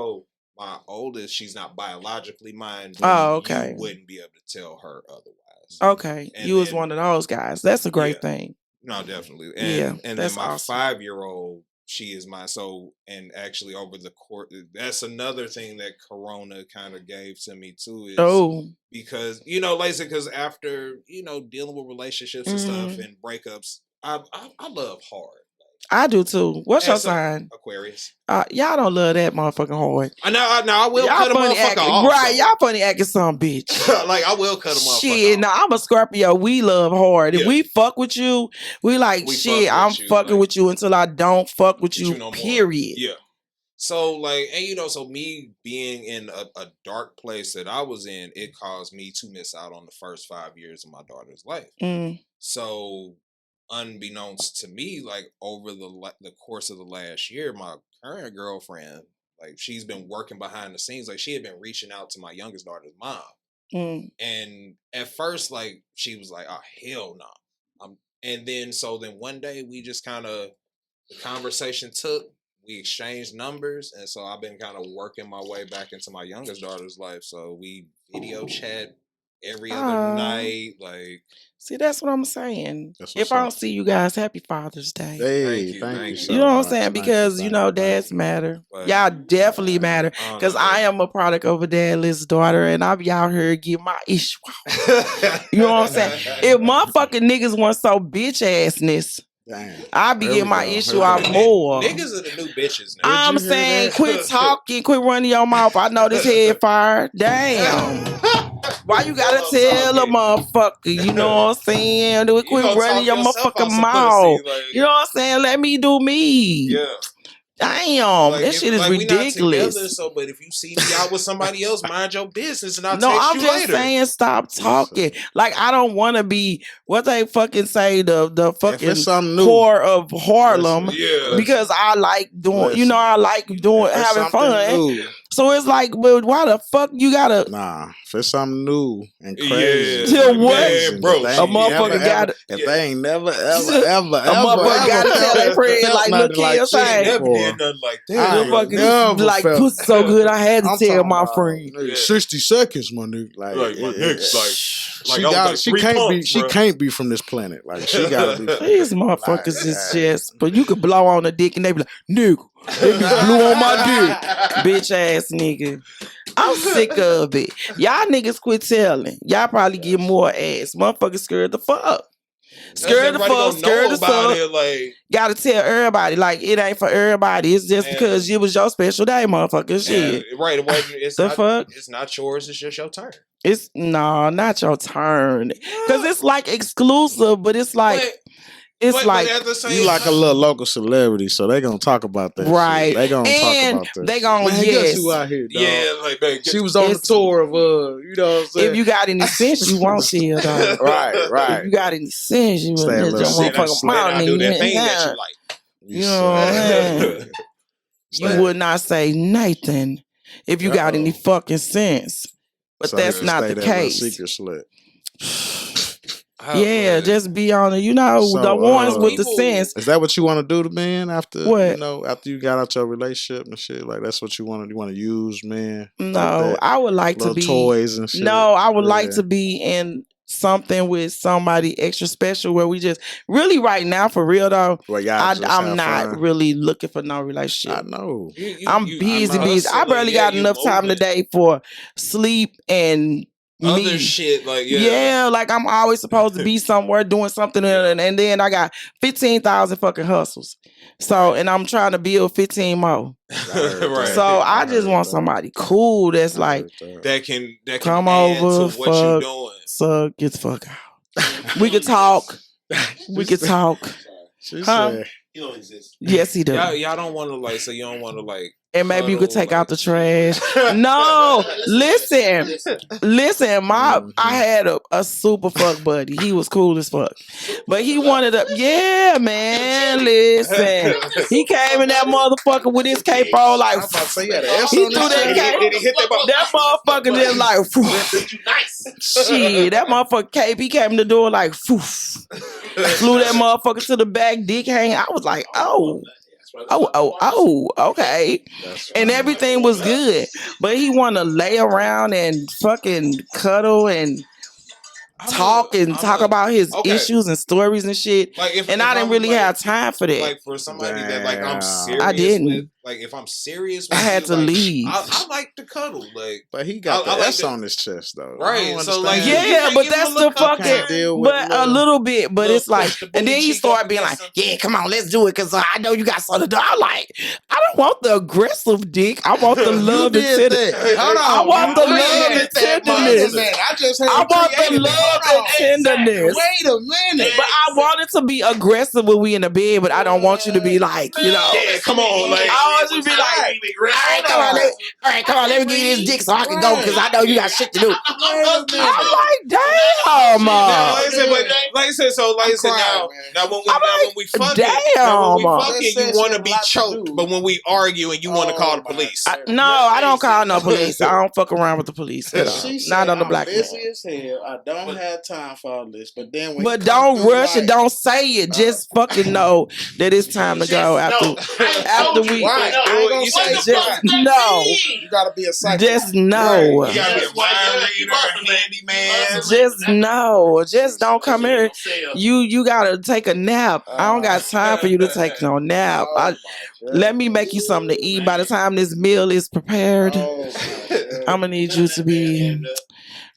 my oldest, she's not biologically mine. Oh, okay. You wouldn't be able to tell her otherwise. Okay, And you was one of those guys. That's a great thing. No, definitely. And then that's my awesome. 5-year-old, she is and actually over the course, that's another thing that Corona kind of gave to me too. Is because because after dealing with relationships and stuff and breakups, I love hard. I do too. What's your sign? Aquarius. Y'all don't love that motherfucking hard. I will y'all cut a motherfucker off. Right, y'all funny acting some bitch. Like I will cut a motherfucker shit, off. I'm a Scorpio. We love hard. If we fuck with you, we shit, I'm fucking with you until I don't fuck with you, no period. Yeah. So so me being in a dark place that I was in, it caused me to miss out on the first 5 years of my daughter's life. So unbeknownst to me, over the course of the last year, my current girlfriend, she's been working behind the scenes. She had been reaching out to my youngest daughter's mom. And at first, she was like, "Oh hell no!" And then one day we just the conversation we exchanged numbers, and so I've been kind of working my way back into my youngest daughter's life. So we video chat every other night. See, that's what I'm saying. If I don't see you guys, happy Father's Day. Hey, thank you. So you know what I'm saying? Because dads matter. Y'all definitely matter. Because I am a product of a dadless daughter, and I be out here getting my issue. You know what I'm saying? If motherfucking niggas want so bitch assness, I be getting my issue out more. Niggas are the new bitches now. I'm saying, quit talking, quit running your mouth. I know this head fire. Damn. Why you gotta tell a motherfucker? You know what I'm saying? Quit running your motherfucking mouth. You know what I'm saying? Let me do me. Yeah. Damn, that shit is ridiculous. We not together, but if you see me out with somebody else, mind your business, and I'll text you later. No, I'm just saying, stop talking. I don't want to be what they fucking say the fucking core of Harlem. Because I like doing, I like doing having fun. New. So it's but why the fuck you gotta? Nah, if it's something new and crazy. Till what, man, bro? A motherfucker got it. If they ain't never, ever, a motherfucker gotta tell their friend look here, say. Never did nothing like that. Motherfucker pussy so good, I had to tell my friend. 60 seconds, my nigga. She can't be from this planet. She gotta be. These motherfuckers is just, but you could blow on a dick and they be like, nigga, they be blew on my dick, bitch ass nigga. I'm sick of it. Y'all niggas quit telling. Y'all probably get more ass. Motherfuckers scared the fuck. Scared the fuck, scared the fuck. Gotta tell everybody, it ain't for everybody. It's just because it was your special day, motherfucker. Shit. Right. It's not yours, it's just your turn. It's not your turn. Cause it's exclusive, but it's it's at the same you like a little local celebrity, so they gonna talk about that. Right. Shit. They gonna talk about that. They gonna guess who out here, dog? Yeah, she was on the tour of you know what I'm saying? If you got any sense, you won't see her, dog. Right. If you got any sense, you wouldn't let your motherfucking mouth do that thing that you like. You know what I'm saying? You would not say Nathan if you got any fucking sense. But that's not the case. Secret slut. Yeah, just be on it. The ones with the sense. Is that what you want to do to men after what? After you got out your relationship and shit? That's what you want to. You want to use men? No, I would like to be toys and shit. No, I would like to be in something with somebody extra special where we just really right now for real though. I'm not really looking for no relationship. I know. I'm busy. I barely got enough time today for sleep and other shit, I'm always supposed to be somewhere doing something, and then I got 15,000 fucking hustles. So, and I'm trying to build 15 more. Right. So I just want somebody cool that's that can come add over, to what you doing. So get the fuck out. We could talk. We could talk. She said, he don't exist. Yes, he do. Y'all don't want to like, so you don't want to like. And maybe you could take like, out the trash. No, listen. I had a super fuck buddy. He was cool as fuck. But he wanted to, yeah, man, listen. He came in that motherfucker with his cape on like, I was about to say, yeah, the S he on threw his that chest. cape. Did he hit that ball? That motherfucker just like, Nice. shit, that motherfucker cape, he came in the door like, foof. Flew that motherfucker to the back, dick hanging. I was like, oh, okay. And everything was good. But he wanted to lay around and fucking cuddle and talk about his issues and stories and shit. Like if I didn't really have time for that. Like for somebody that like I'm serious I didn't. with, like if I'm serious with I had you, to like, leave. I like to cuddle. Like, but he got the I like S the- on his chest though. Right. So like, yeah, but that's the fucking. deal with But a little bit. But it's like, and then he started being like, something. "Yeah, come on, let's do it," because I know you got something to do. I'm like, I don't want the aggressive dick. I want the love and tenderness. Hold on. I want the love and tenderness. I just heard I want the love and tenderness. Wait a minute. But I wanted to be aggressive when we in the bed, but I don't want you to be like, you know. Yeah, come on, like I want you to be like, all right, come on, let me give you this dick so I can go because I know you got shit to do. I'm like, damn. Now, like I said, now when we fucking, you want to be choked, but when we argue and you want to call the police. No, I don't call no police. I don't fuck around with the police at all. She said, Not on the black man. busy as hell. I don't have time for all this. But then when But don't rush it. Don't say it. Just fucking know that it's time to go after we. You Just know. You gotta be a psychic. Just know. You gotta be a mind reader, handyman. Just know. Just don't come here. You gotta take a nap. I don't got time for you to take no nap. Let me make you something to eat. By the time this meal is prepared, I'm gonna need you to be.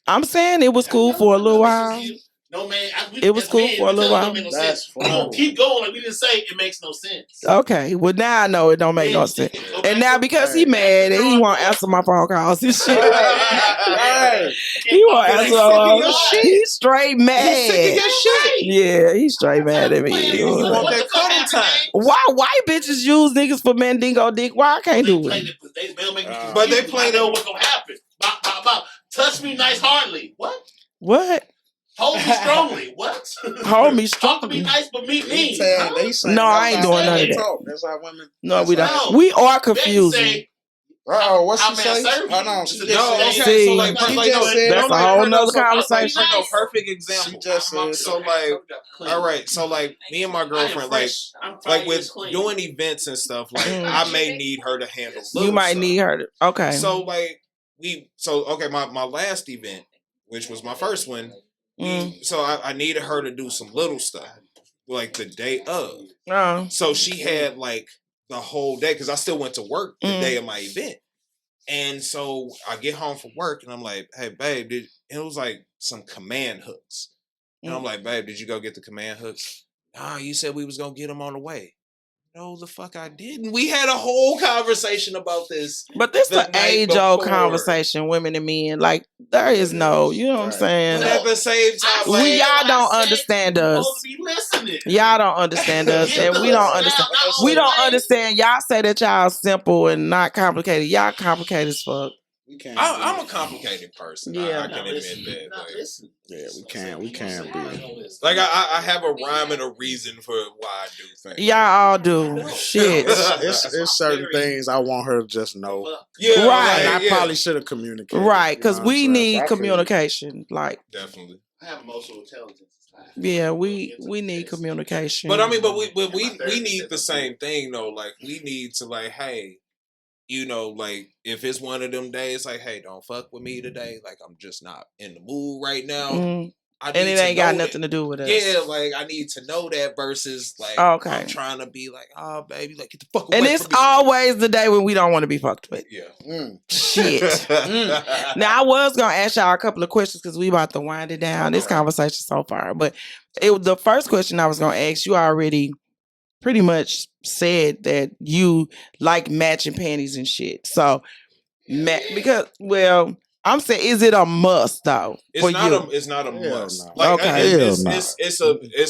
I'm saying it was cool for a little while. No man, It was cool for a little while. That's funny. Keep going. Like we didn't say it makes no sense. Okay, well now I know it don't make no sense. And now because he mad and he won't answer my phone calls and shit. He won't answer my phone calls. He's straight mad. Yeah, he's straight mad at me. You want that cuddle time? Why white bitches use niggas for mandingo dick? Why I can't do it? But they play know what's gonna happen. Touch me nice hardly. What? Hold me strongly. What? Hold me Talk to strongly. me nice, but meet me. No, I ain't doing none of that. That's how women. No, we don't. No. We are They confusing. say, What How she may I say? serve you? Hold on. She just No, said. okay. See, So like, he like just no, said- That's a whole nother conversation. No, perfect example. She just said. So like, all right. So like, me and my girlfriend, like with doing events and stuff, like I may need her to handle. You might stuff. need her to. Okay. So like my last event, which was my first one. So I needed her to do some little stuff, like the day of. So she had like the whole day because I still went to work the day of my event, and so I get home from work and I'm like, "Hey, babe," it was like some command hooks, and I'm like, "Babe, did you go get the command hooks?" Nah, you said we was gonna get them on the way. No, the fuck I didn't. We had a whole conversation about this. But this the age-old conversation, women and men. Like, there is no, you know what I'm saying? But at the same time, Y'all don't understand us. Y'all don't understand us, and we don't understand. We don't understand. Y'all say that y'all simple and not complicated. Y'all complicated as fuck. I'm a complicated person. Yeah, I can admit that. Yeah, we can't be. Like I have a rhyme and a reason for why I do things. Y'all all do. Shit. It's certain things I want her to just know. Yeah, right. And I probably should have communicated. Right, because we need I communication. Like, definitely. I have emotional intelligence. Yeah, we need communication. But I mean, we need the same thing though. Like we need to like, hey, you know, like if it's one of them days, like, hey, don't fuck with me today. Like I'm just not in the mood right now. And it ain't got nothing to do with us. Yeah, like I need to know that versus like I'm trying to be like, oh baby, like get the fuck away from me. And it's always the day when we don't want to be fucked with. Yeah. Shit. Now I was gonna ask y'all a couple of questions because we about to wind it down. This conversation so far. But the first question I was gonna ask, you already pretty much said that you like matching panties and shit. So because I'm saying, is it a must though? It's for not you? it's not a must. No. Like Okay. it's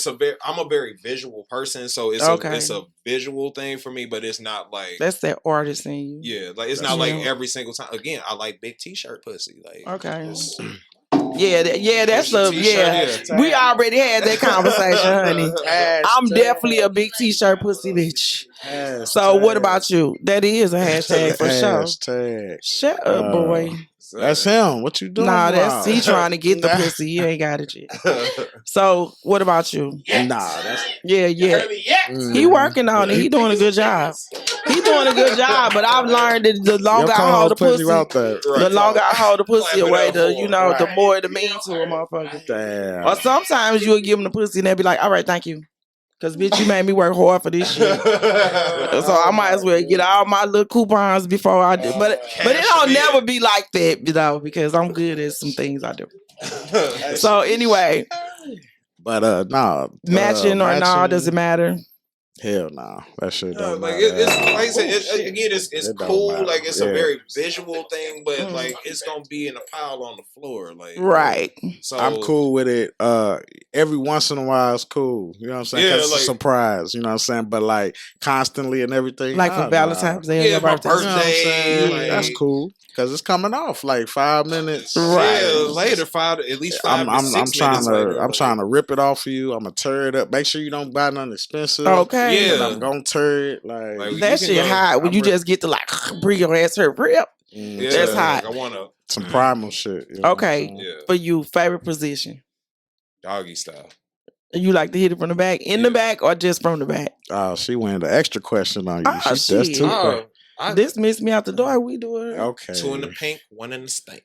a very I'm a very visual person, so it's a visual thing for me, but it's not like that's that artist in you. Yeah, like it's not like every single time. Again, I like big t-shirt pussy. Like okay. That's we already had that conversation, honey. I'm definitely a big t-shirt pussy bitch. So what about you? That is a hashtag for sure. Shut up, boy. That's him. What you doing? Nah, that's he trying to get the pussy. You ain't got it yet. So what about you? Yes. Nah, that's He working on it. He doing a good job. He doing a good job. But I've learned that the longer I hold the pussy, the longer I hold the pussy away, the more it means to a motherfucker. Damn. Or sometimes you'll give him the pussy and they'll be like, all right, thank you. Cause bitch, you made me work hard for this shit. So I might as well get all my little coupons before I do. But it don't never be like that, because I'm good at some things I do. So anyway. But matching or nah, does it matter? Hell nah. That shit don't like matter. it's like I said, it's cool, like it's a very visual thing, but like it's gonna be in a pile on the floor. Like right. So I'm cool with it. Every once in a while it's cool. You know what I'm saying? Cause it's a surprise, you know what I'm saying? But like constantly and everything. Like for Valentine's Day and my birthday. birthday. You know that's cool. Cause it's coming off like 5 minutes. Right. Later, at least 5 I'm 6 trying minutes to later. I'm trying to rip it off of you. I'm gonna tear it up. Make sure you don't buy nothing expensive. Okay. Yeah. I'm gonna tear it. Like that shit hot when you just get to like bring your ass her rip. That's hot. Like I wanna some primal shit. You know okay. For you, favorite position? Doggy style. You like to hit it from the back, in the back, or just from the back? Oh, she went the extra question on you. Oh, that's too quick. This missed me out the door. We do it. Okay. 2 in the pink, 1 in the stink.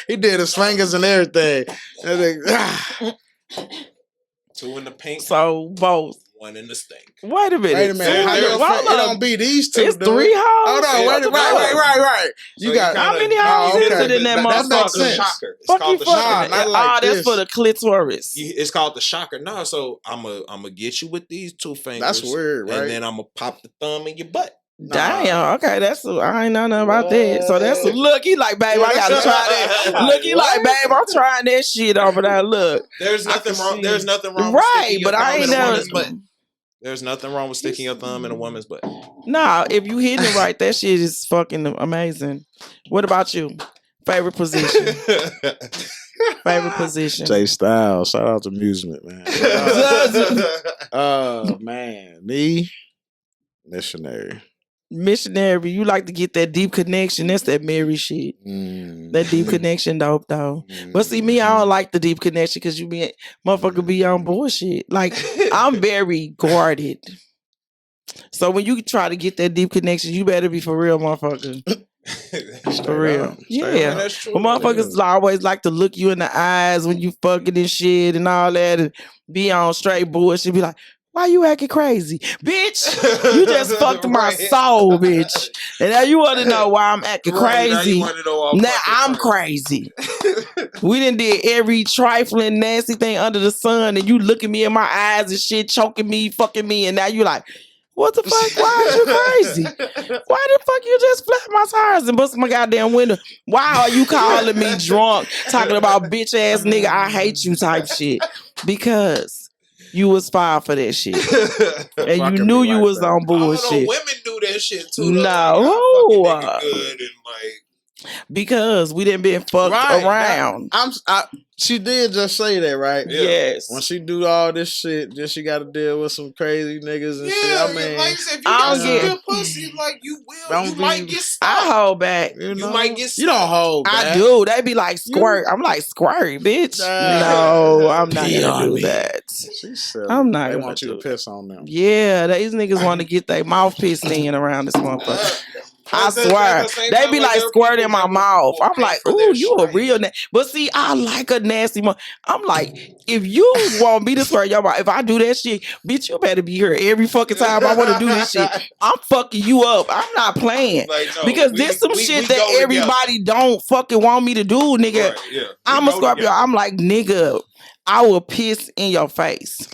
He did his fingers and everything. 2 in the pink. So both. 1 in the stink. Wait a minute. It don't be these two. It's 3 hoes. Hold on. Right. You got how many hoes is it in that motherfucker? That's the shocker. It's called the shocker. That's for the clitoris. It's called the shocker. No, so I'm gonna get you with these 2 fingers. That's weird, right? And then I'm gonna pop the thumb in your butt. Damn, okay, I ain't know nothing about that. So that's look, he like, babe, I gotta try that. Look, he like, babe, I'm trying that shit over there. Look. There's nothing wrong. There's nothing wrong right, but I ain't know. There's nothing wrong with sticking your thumb in a woman's butt. Nah, if you hitting it right, that shit is fucking amazing. What about you? Favorite position? Favorite position? J Stylz. Shout out to Amusement, man. Man. Me? Missionary, you like to get that deep connection. That's that Mary shit. That deep connection, dope though. But see, me, I don't like the deep connection because motherfucker be on bullshit. Like, I'm very guarded. So when you try to get that deep connection, you better be for real, motherfucker. For real. Yeah. But motherfuckers always like to look you in the eyes when you fucking and shit and all that and be on straight bullshit. Be like, why you acting crazy? Bitch, you just fucked my soul, bitch. And now you want to know why I'm acting crazy. Now I'm crazy. We done did every trifling, nasty thing under the sun, and you look at me in my eyes and shit, choking me, fucking me, and now you like, what the fuck? Why are you crazy? Why the fuck you just flap my tires and bust my goddamn window? Why are you calling me drunk, talking about bitch ass nigga, I hate you type shit? Because you was filed for that shit. And you knew you was on bullshit. Women do that shit too. No. Because we didn't been fucked around. She did just say that, right? Yeah. Yes. When she do all this shit, then she got to deal with some crazy niggas and shit. I mean, like I said, if you got some good pussy, like you will, you might get stuck. I hold back. You might get stuck. You don't hold back. I do. They be like squirt. I'm like squirt, bitch. No, I'm not gonna do that. I'm not. They want you to piss on them. Yeah, these niggas want to get their mouth pissed in around this motherfucker. I swear. They be like squirt in my mouth. I'm like, ooh, you a real But see, I like a nasty I'm like, if you want me to squirt your mouth, if I do that shit, bitch, you better be here every fucking time I want to do this shit. I'm fucking you up. I'm not playing. Because this some shit that everybody don't fucking want me to do, nigga. I'm a Scorpio. I'm like, nigga, I will piss in your face.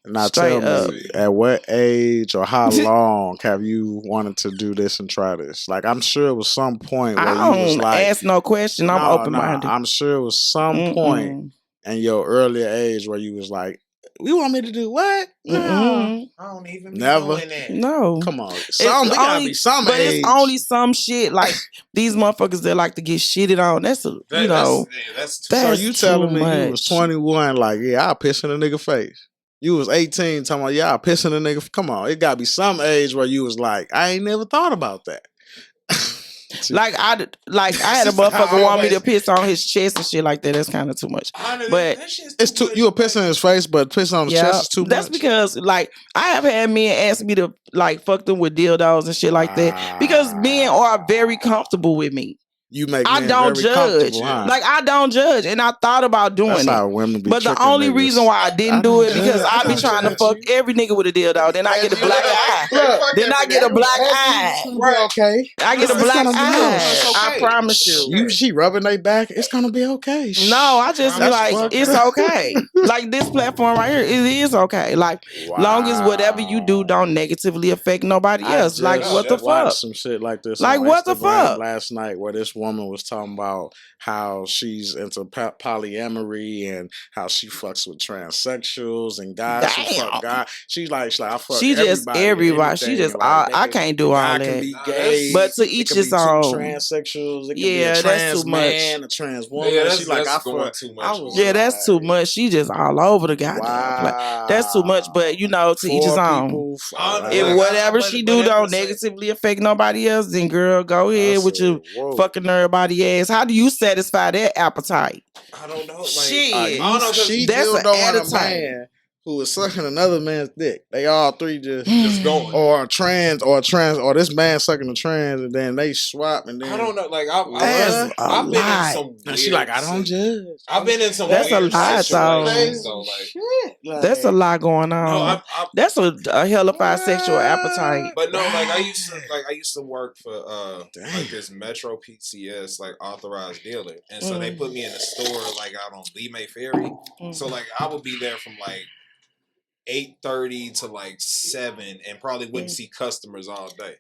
Now Straight tell up. me, at what age or how long have you wanted to do this and try this? Like, I'm sure it was some point where I you was don't like, ask no question. I'm open minded. I'm sure it was some point in your earlier age where you was like, you want me to do what? No. I don't even Never. be doing that. No. Come on. Some, gotta be some but age. it's only some shit. Like, these motherfuckers that like to get shitted on. That's, So you telling me much. you was 21, like, yeah, I'll piss in a nigga face. You was 18 talking about, yeah, I'll piss in a nigga. Come on. It gotta be some age where you was like, I ain't never thought about that. I had a motherfucker want me to piss on his chest and shit like that. That's kind of too much. But it's too. You a piss in his face, but piss on the chest is too much. That's because I have had men ask me to fuck them with dildos and shit like that because men are very comfortable with me. You make I men don't very judge. Huh? I don't judge, and I thought about doing That's it. How women be but the only reason why I didn't do it because I be trying to fuck every nigga with a dildo. Then I get a black eye. Then I get a black eye. Okay. I get a black eye. I promise you. She rubbing their back. It's gonna be okay. No, I just be like, it's okay. Like this platform right here, it is okay. Like, long as whatever you do don't negatively affect nobody else. Like, what the fuck? Some shit like this. Like, what the fuck? Last night, where this woman was talking about how she's into polyamory and how she fucks with transsexuals and guys who fuck guys. She's like I fuck everybody. She just I can't do all that. But to each his own. Transsexuals. It can be a trans man, a trans woman. She's like I fuck too much. That's too much. She just all over the goddamn place. That's too much. But to each his own. If whatever she do don't negatively affect nobody else, then girl, go ahead with your fucking everybody ass. How do you satisfy that appetite? I don't know. Shit. I don't know. She that's an appetite. Who was sucking another man's dick. They all three just going. Or trans, or this man sucking a trans, and then they swap, and then I don't know. Like I've been in some. And she like, I don't judge. I've been in some. That's a lot, though. That's a lot going on. That's a hellified sexual appetite. But no, I used to work for this Metro PCS authorized dealer, and so they put me in a store out on Lee May Ferry. So I would be there from 8:30 to 7 and probably wouldn't see customers all day.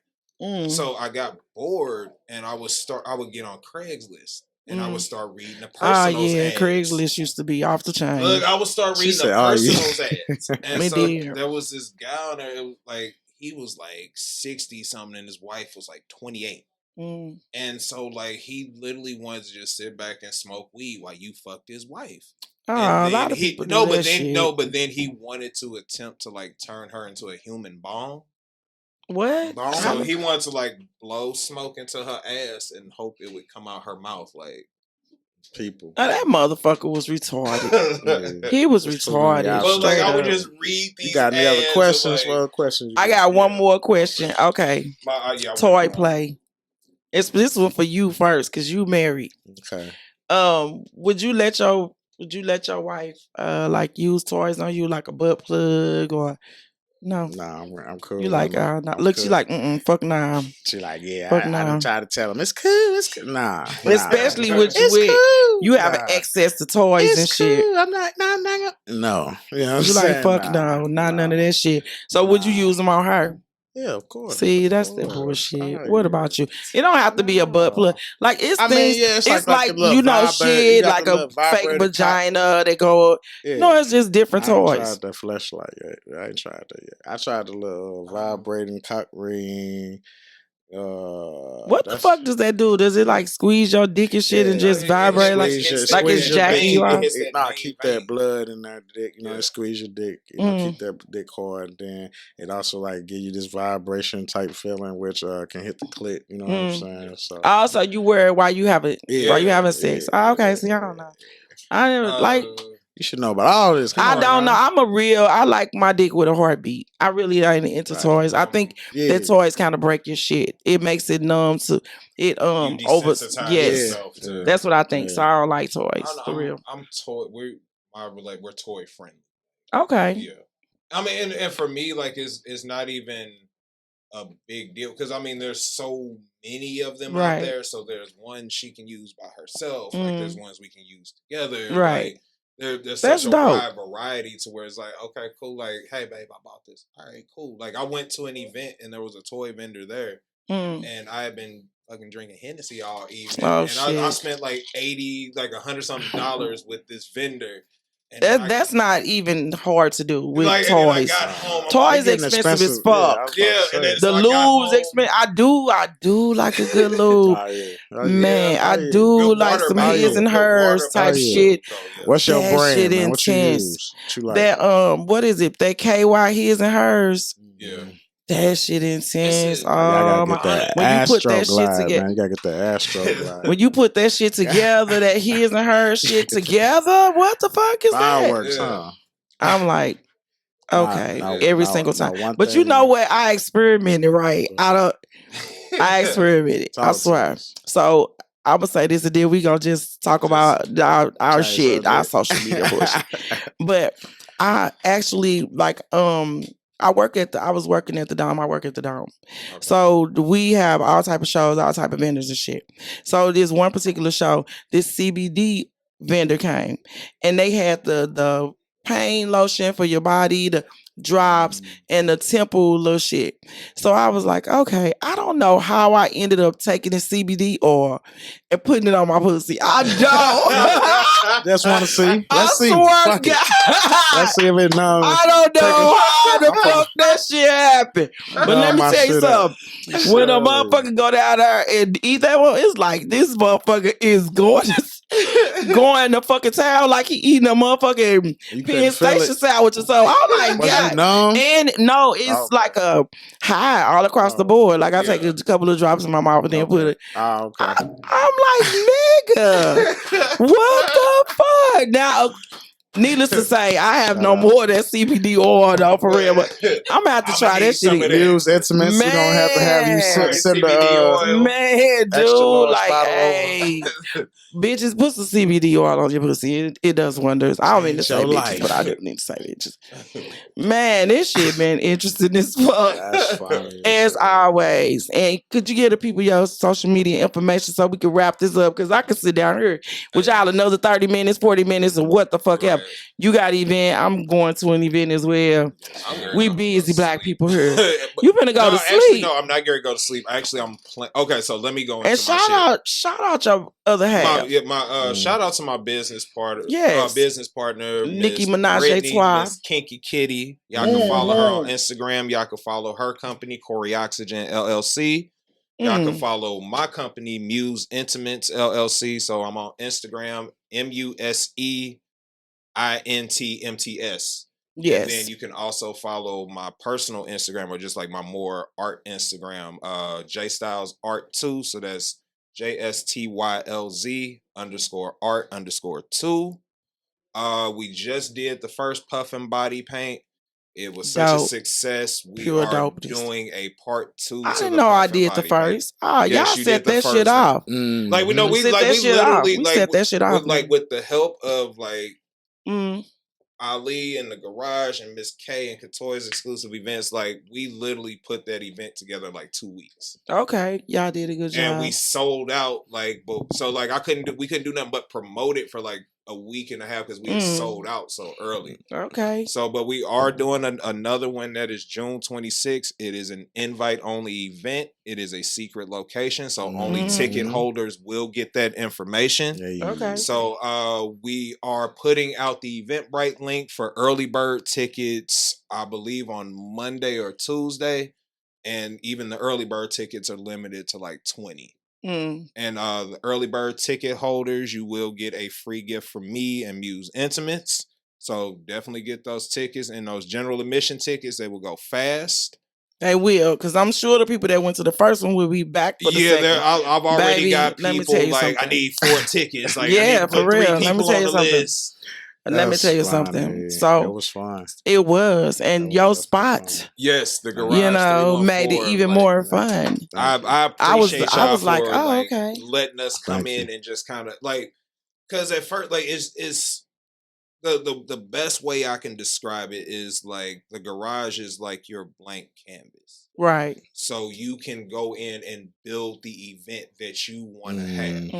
So I got bored and I would get on Craigslist and I would start reading the personals ads. Craigslist used to be off the chain. Look, I would start reading the personals ads. And so there was this guy on there, it was he was 60 something and his wife was 28. And so he literally wanted to just sit back and smoke weed while you fucked his wife. A lot of people but then he wanted to attempt to turn her into a human bomb. What? So he wanted to blow smoke into her ass and hope it would come out her mouth people. Now, that motherfucker was retarded. He was retarded. But I would just read these. You got any other questions? I got one more question. Okay. Toy play. This one for you first, cause you married. Okay. Would you let your wife use toys on you like a butt plug or no? Nah, I'm cool. You like look, she like fuck nah. She like I don't try to tell him it's cool. It's cool. Nah. Especially with you have access to toys and shit. Cool. I'm not. No. You know what you like fuck no, not none of that shit. So would you use them on her? Yeah, of course. See, that's the bullshit. What about you? It don't have to be a butt plug. It's things. It's like shit, like a fake vagina. They go. Yeah. No, it's just different toys. I tried the fleshlight yet. I ain't tried that yet. I tried the little vibrating cock ring. What the fuck does that do? Does it squeeze your dick and shit and just vibrate it's jacking you out? Keep that blood in that dick. It squeeze your dick. Keep that dick hard. And then it also give you this vibration type feeling, which can hit the clit. You know what I'm saying? So also you wear it while you have it while you having sex. Okay, see, I don't know. I never You should know about all this. I don't know. I like my dick with a heartbeat. I really ain't into toys. I think that toys kind of break your shit. It makes it numb to it over. Yes, that's what I think. So I don't like toys for real. I'm toy. We're toy friendly. Okay. Yeah. I mean, and for me, it's not even a big deal because there's so many of them out there. So there's one she can use by herself. There's ones we can use together. Right. There's That's such a dope. wide variety to where it's like, okay, cool. Like, hey, babe, I bought this. All right, cool. Like, I went to an event and there was a toy vendor there, and I had been fucking drinking Hennessy all evening, and I spent like $100 something with this vendor. And that's not even hard to do with toys. And then I got home. Toys expensive as fuck. Yeah, and then the lubes expensive. I do like a good lube. Man, I do like some his and hers type shit. What's your brand, shit man? What you use? What you like? That what is it? That KY his and hers. Yeah. That shit intense. When you put that shit together, man, you gotta get the Astro glide. When you put that shit together, that his and her shit together, what the fuck is Fireworks, that? huh? I'm like, okay, every single time. But you know what? I experimented, right? I experimented. I swear. So I'm gonna say this, and then we gonna just talk about our shit, our social media bullshit. But I actually I was working at the Dome. I work at the Dome. Okay. So we have all type of shows, all type of vendors and shit. So this one particular show, this CBD vendor came, and they had the pain lotion for your body, the drops, and the temple little shit. So I was like, okay, I don't know how I ended up taking the CBD oil and putting it on my pussy. I don't. Just want to see. Let's see. Let's see if it knows. I don't know how the fuck that shit happened. But let me tell you something. When a motherfucker go down there and eat that one, it's like this motherfucker is going to fucking town like he eating a motherfucking Penn Station sandwich or so. Oh my God. And no, it's like a high all across the board. Like I take a couple of drops in my mouth and then put it. Oh, okay. I'm like, nigga, what the fuck? Now, needless to say, I have no more of that CBD oil though, for real. But I'm gonna have to try that shit again. Muse intimates. We don't have to have you send the man, dude. Like, hey, bitches, put some CBD oil on your pussy. It does wonders. I don't mean to say bitches, but I do need to say bitches. Man, this shit been interesting as fuck. That's funny. As always. And could you get the people your social media information so we can wrap this up? Because I could sit down here with y'all another 30 minutes, 40 minutes, and what the fuck ever. You got an event. I'm going to an event as well. We busy black people here. You finna go to sleep. Actually, no, I'm not gonna go to sleep. Actually, I'm playing. Okay, so let me go into shout out your other half. Shout out to my business partner. Yes. Business partner, Nicki Minaj, Miss Kinky Kitty. Y'all can follow her on Instagram. Y'all can follow her company, Corey Oxygen LLC. Y'all can follow my company, Muse Intmts LLC. So I'm on Instagram, MUSEINTMTS. Yes. And then you can also follow my personal Instagram, or just like my more art Instagram, stylz art 2. So that's JSTYLZ_art_2. We just did the first puff and body paint. It was such a success. We are doing a part 2. I didn't know I did the first. Oh, y'all set that shit off. Like we know we set that shit off. Like with the help of Ali in the garage and Miss K and Katoy's exclusive events, like we literally put that event together in like 2 weeks. Okay, y'all did a good job. And we sold out we couldn't do nothing but promote it for like a week and a half because we sold out so early. Okay. So, but we are doing another one that is June 26th. It is an invite only event. It is a secret location, so only ticket holders will get that information. Okay. So, we are putting out the Eventbrite link for early bird tickets, I believe on Monday or Tuesday, and even the early bird tickets are limited to like 20. And the early bird ticket holders, you will get a free gift from me and Muse Intimates. So definitely get those tickets, and those general admission tickets. They will go fast. They will, because I'm sure the people that went to the first one will be back for the second. I've already got people like, I need 4 tickets. Like, yeah, for real. Let me tell you something. List. Let me tell you something. So it was fun. It was, and your spot, yes, the garage, made it even more fun. I appreciate y'all was like, for, okay, letting us come in and just kind of like, because at first, like, it's the best way I can describe it is like the garage is like your blank canvas, right? So you can go in and build the event that you want to have.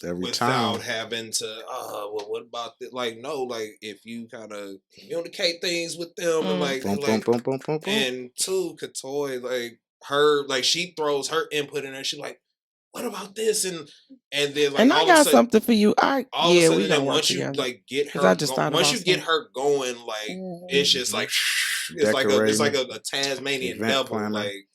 without having to, well, what about this? Like, no, like if you kind of communicate things with them and like, and two, Katoy, like her, like she throws her input in there. She like, what about this? And then like, and I got something for you. All of a sudden, then once you like get her, once you get her going, like it's just like it's like a Tasmanian devil. Like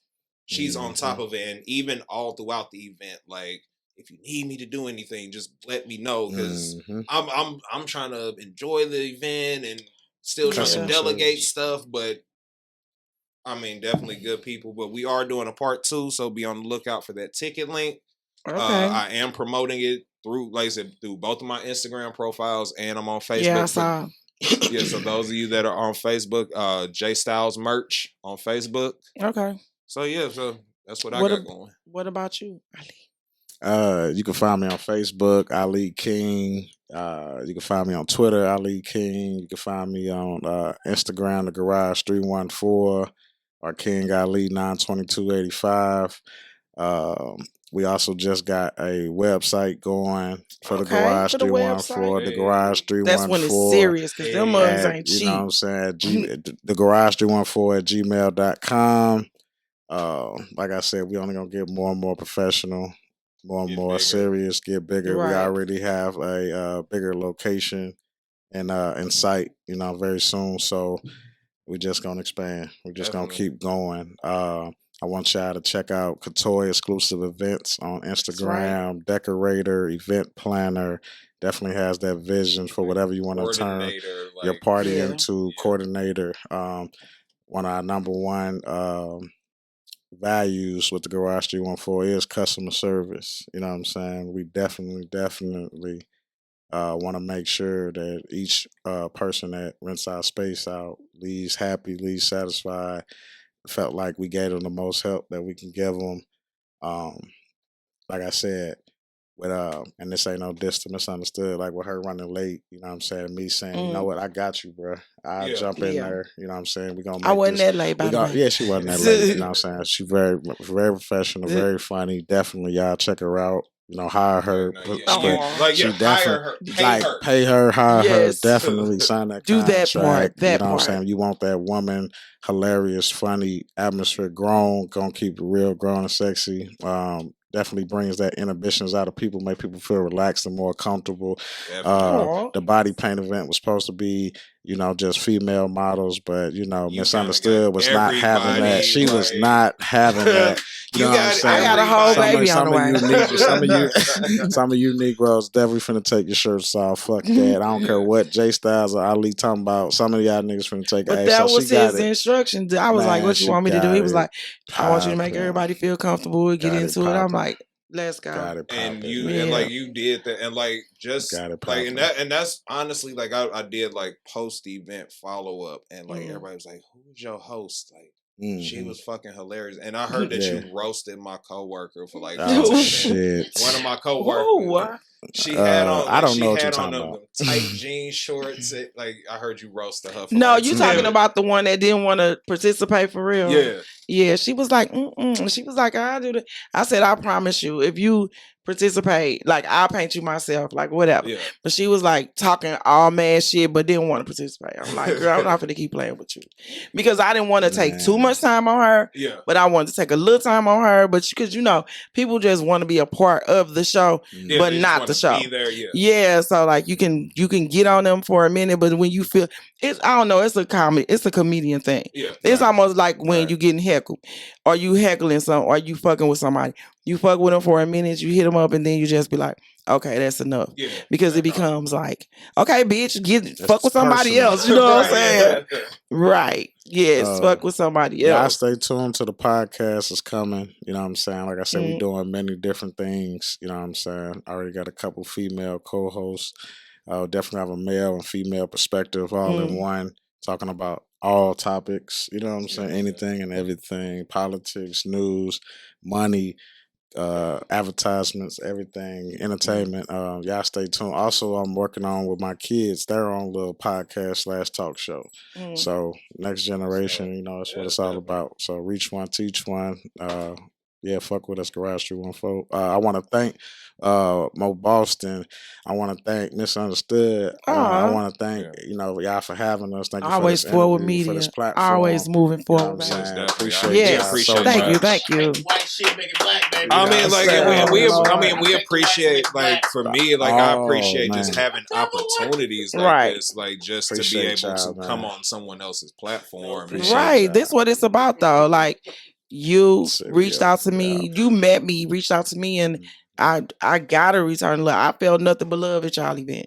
she's on top of it, and even all throughout the event, like if you need me to do anything, just let me know because I'm trying to enjoy the event and still trying to delegate stuff, but. I mean, definitely good people, but we are doing a part 2, so be on the lookout for that ticket link. Okay. I am promoting it through, like I said, through both of my Instagram profiles, and I'm on Facebook. Yeah, I saw. So those of you that are on Facebook, stylz merch on Facebook. Okay. So yeah, so that's what I got going. What about you, Ali? You can find me on Facebook, Ali King. You can find me on Twitter, Ali King. You can find me on Instagram, The Garage 314. Or King Ali 92285. We also just got a website going for the Garage 314. The Garage 314. That's when it's serious because them mugs ain't cheap. You know what I'm saying? The Garage 314 at gmail.com. Like I said, we only gonna get more and more professional, more and more serious, get bigger. Right. We already have a bigger location and in sight, very soon. So we're just gonna expand. We're just gonna keep going. I want y'all to check out Katoy exclusive events on Instagram. Right. Decorator, event planner, definitely has that vision for whatever you want to turn your party into. Coordinator. One of our number one values with the Garage 314 is customer service. You know what I'm saying? We definitely want to make sure that each person that rents our space out leaves happy, leaves satisfied, felt like we gave them the most help that we can give them. Like I said, with and this ain't no diss to misunderstood, like with her running late, you know what I'm saying, me saying, you know what, I got you, bro. I'll jump in there, you know what I'm saying, we gonna make I wasn't that late, by the way. Yeah, she wasn't that late, you know what I'm saying. She very, very professional, very funny. Definitely y'all check her out. Hire her. She definitely pay her, hire her. Definitely sign that do contract. That part. You know what I'm saying? You want that woman, hilarious, funny, atmosphere, grown, gonna keep it real, grown and sexy. Definitely brings that inhibitions out of people, make people feel relaxed and more comfortable. The body paint event was supposed to be, just female models, but misunderstood was not having that. She was not having that. You know what I'm saying? I got a whole baby on the way. Some of you Negroes definitely finna take your shirts off. Fuck that. I don't care what stylz or Ali talking about. Some of y'all niggas finna take. But that was his instructions. I was like, "What you want me to do?" He was like, "I want you to make everybody feel comfortable and get into it." I'm like, let's go. And you did that, and like just like and that's honestly like I did like post event follow up, and like everybody was like, "Who's your host?" Like she was fucking hilarious, and I heard that you roasted my coworker for like shit. One of my coworkers. She had on. I don't know what you're talking about. Tight jean shorts. I heard you roasted her. No, you talking about the one that didn't want to participate for real? Yeah. She was like, She was like, I'll do that. I said, I promise you, if you participate, like I'll paint you myself, like whatever. Yeah. But she was like talking all mad shit, but didn't want to participate. I'm like, girl, I'm not gonna keep playing with you because I didn't want to take too much time on her. Yeah. But I wanted to take a little time on her, but because people just want to be a part of the show, but not the show. Yeah. So like you can get on them for a minute, but when you feel it's, I don't know, it's a comedy, it's a comedian thing. Yeah. It's almost like when you getting heckled, or you heckling or you fucking with somebody. You fuck with them for a minute, you hit them up, and then you just be like, okay, that's enough. Yeah, because it becomes like, okay, bitch, fuck with somebody else. You know what I'm saying? Right. Yes, fuck with somebody else. Stay tuned to the podcast is coming. You know what I'm saying? Like I said, we're doing many different things. You know what I'm saying? I already got a couple female co-hosts. Definitely have a male and female perspective all in one, talking about all topics. You know what I'm saying? Anything and everything. Politics, news, money, advertisements, everything, entertainment. Y'all stay tuned. Also, I'm working on with my kids their own little podcast / talk show. So next generation, that's what it's all about. So reach one, teach one. Yeah, fuck with us, Garage 314. I want to thank Mo Boston. I want to thank Misunderstood. I want to thank y'all for having us. Thank you for Always this forward interview, for media. this platform. Always moving You know forward. what I'm saying? Most Appreciate definitely. Yes. We appreciate Thank you. much. Thank you. Make white shit, make it black, baby. I mean, like, Yeah, we appreciate, like, for me, like, I appreciate just man. having opportunities like Right. this, like, just to be Appreciate able to y'all, man. come on someone else's platform. Appreciate Right. y'all. That's what it's about, though. Like, you So, reached yeah, out to me. You met me, reached out to me, and I gotta return love. I felt nothing but love at y'all event.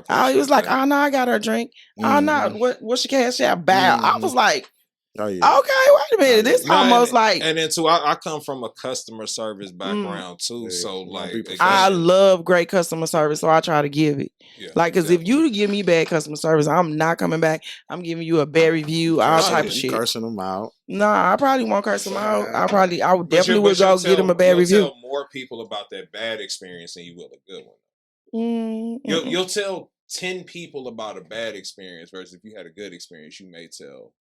I was like, oh no, I got her a drink. Oh no, what's your cash out? Bow. I was like, oh, yeah. okay, wait a minute. This almost like, and then too, I come from a customer service background too, Yeah, so you like wanna be I professional. love great customer service, so I try to give it. Yeah, Like, because if you give me bad customer service, I'm not coming back. I'm giving you a bad review, all type of You shit. cursing them out. Nah, I probably won't curse them out. I would definitely but would go get them a bad you'll review. tell more people about that bad experience than you will a good one. You'll tell 10 people about a bad experience versus if you had a good experience, you may tell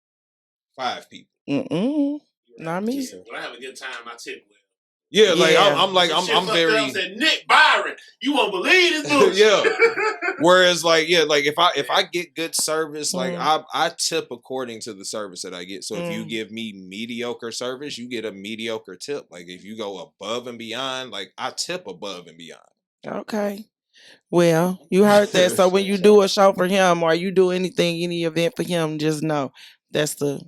5 people. Not me. When I have a good time, I tip well. Yeah, like I'm very. Said, Nick Byron, you won't believe this bullshit. Yeah. Whereas, like, yeah, like if I get good service, like I tip according to the service that I get. So if you give me mediocre service, you get a mediocre tip. Like if you go above and beyond, like I tip above and beyond. Okay. Well, you heard that. So when you do a show for him or you do anything, any event for him, just know that's the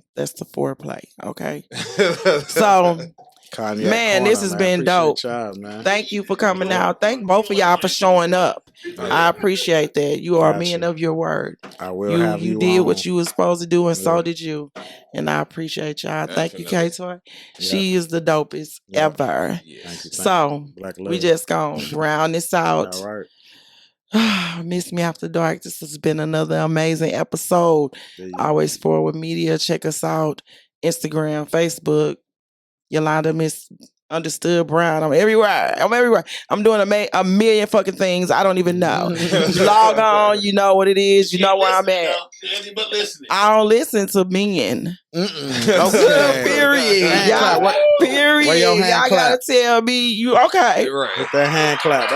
foreplay. Okay. So Cognac man, Corner, this has been dope. Y'all, man. Thank you for coming out. Thank both of y'all for showing up. I appreciate that. You are men of your word. I will have you. You did on. what you were supposed to do, and so did you. And I appreciate y'all. Thank you, K-Toy. She is the dopest ever. Thank you. So we just gonna round this out. All right. Miss Me After Dark. This has been another amazing episode. Always Forward Media. Check us out. Instagram, Facebook. Yolanda Misunderstood Brown. I'm everywhere. I'm doing a million fucking things. I don't even know. Log on. You know what it is. You know where I'm at. But listening. I don't listen to men. Okay. Period. Y'all, period. Y'all gotta tell me you okay. Right. With that hand clap.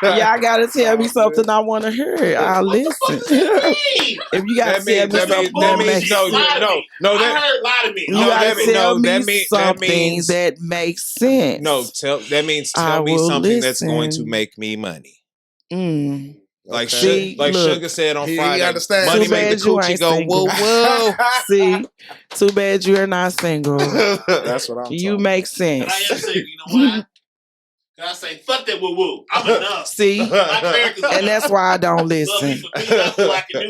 Y'all gotta tell me something I want to hear. I'll listen. If you gotta tell me something that makes sense. No, I heard lie to me. You gotta tell me something that makes sense. No, that means tell me something that's going to make me money. Like Sugar said on Friday, money make the coochie go woo woo. See, too bad you're not single. That's what I'm. You make sense. But I am single. You know why? I say fuck that woo woo. I'm enough. See, and that's why I don't listen.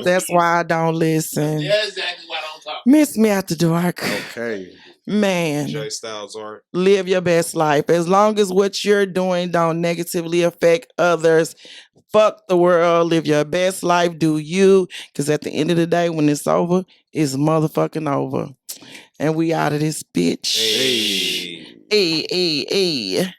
That's why I don't listen. Yeah, exactly why I don't talk. Miss Me After Dark. Okay. Man, stylz art. Live your best life. As long as what you're doing don't negatively affect others, fuck the world. Live your best life. Do you. Because at the end of the day, when it's over, it's motherfucking over. And we out of this bitch. Hey. Hey.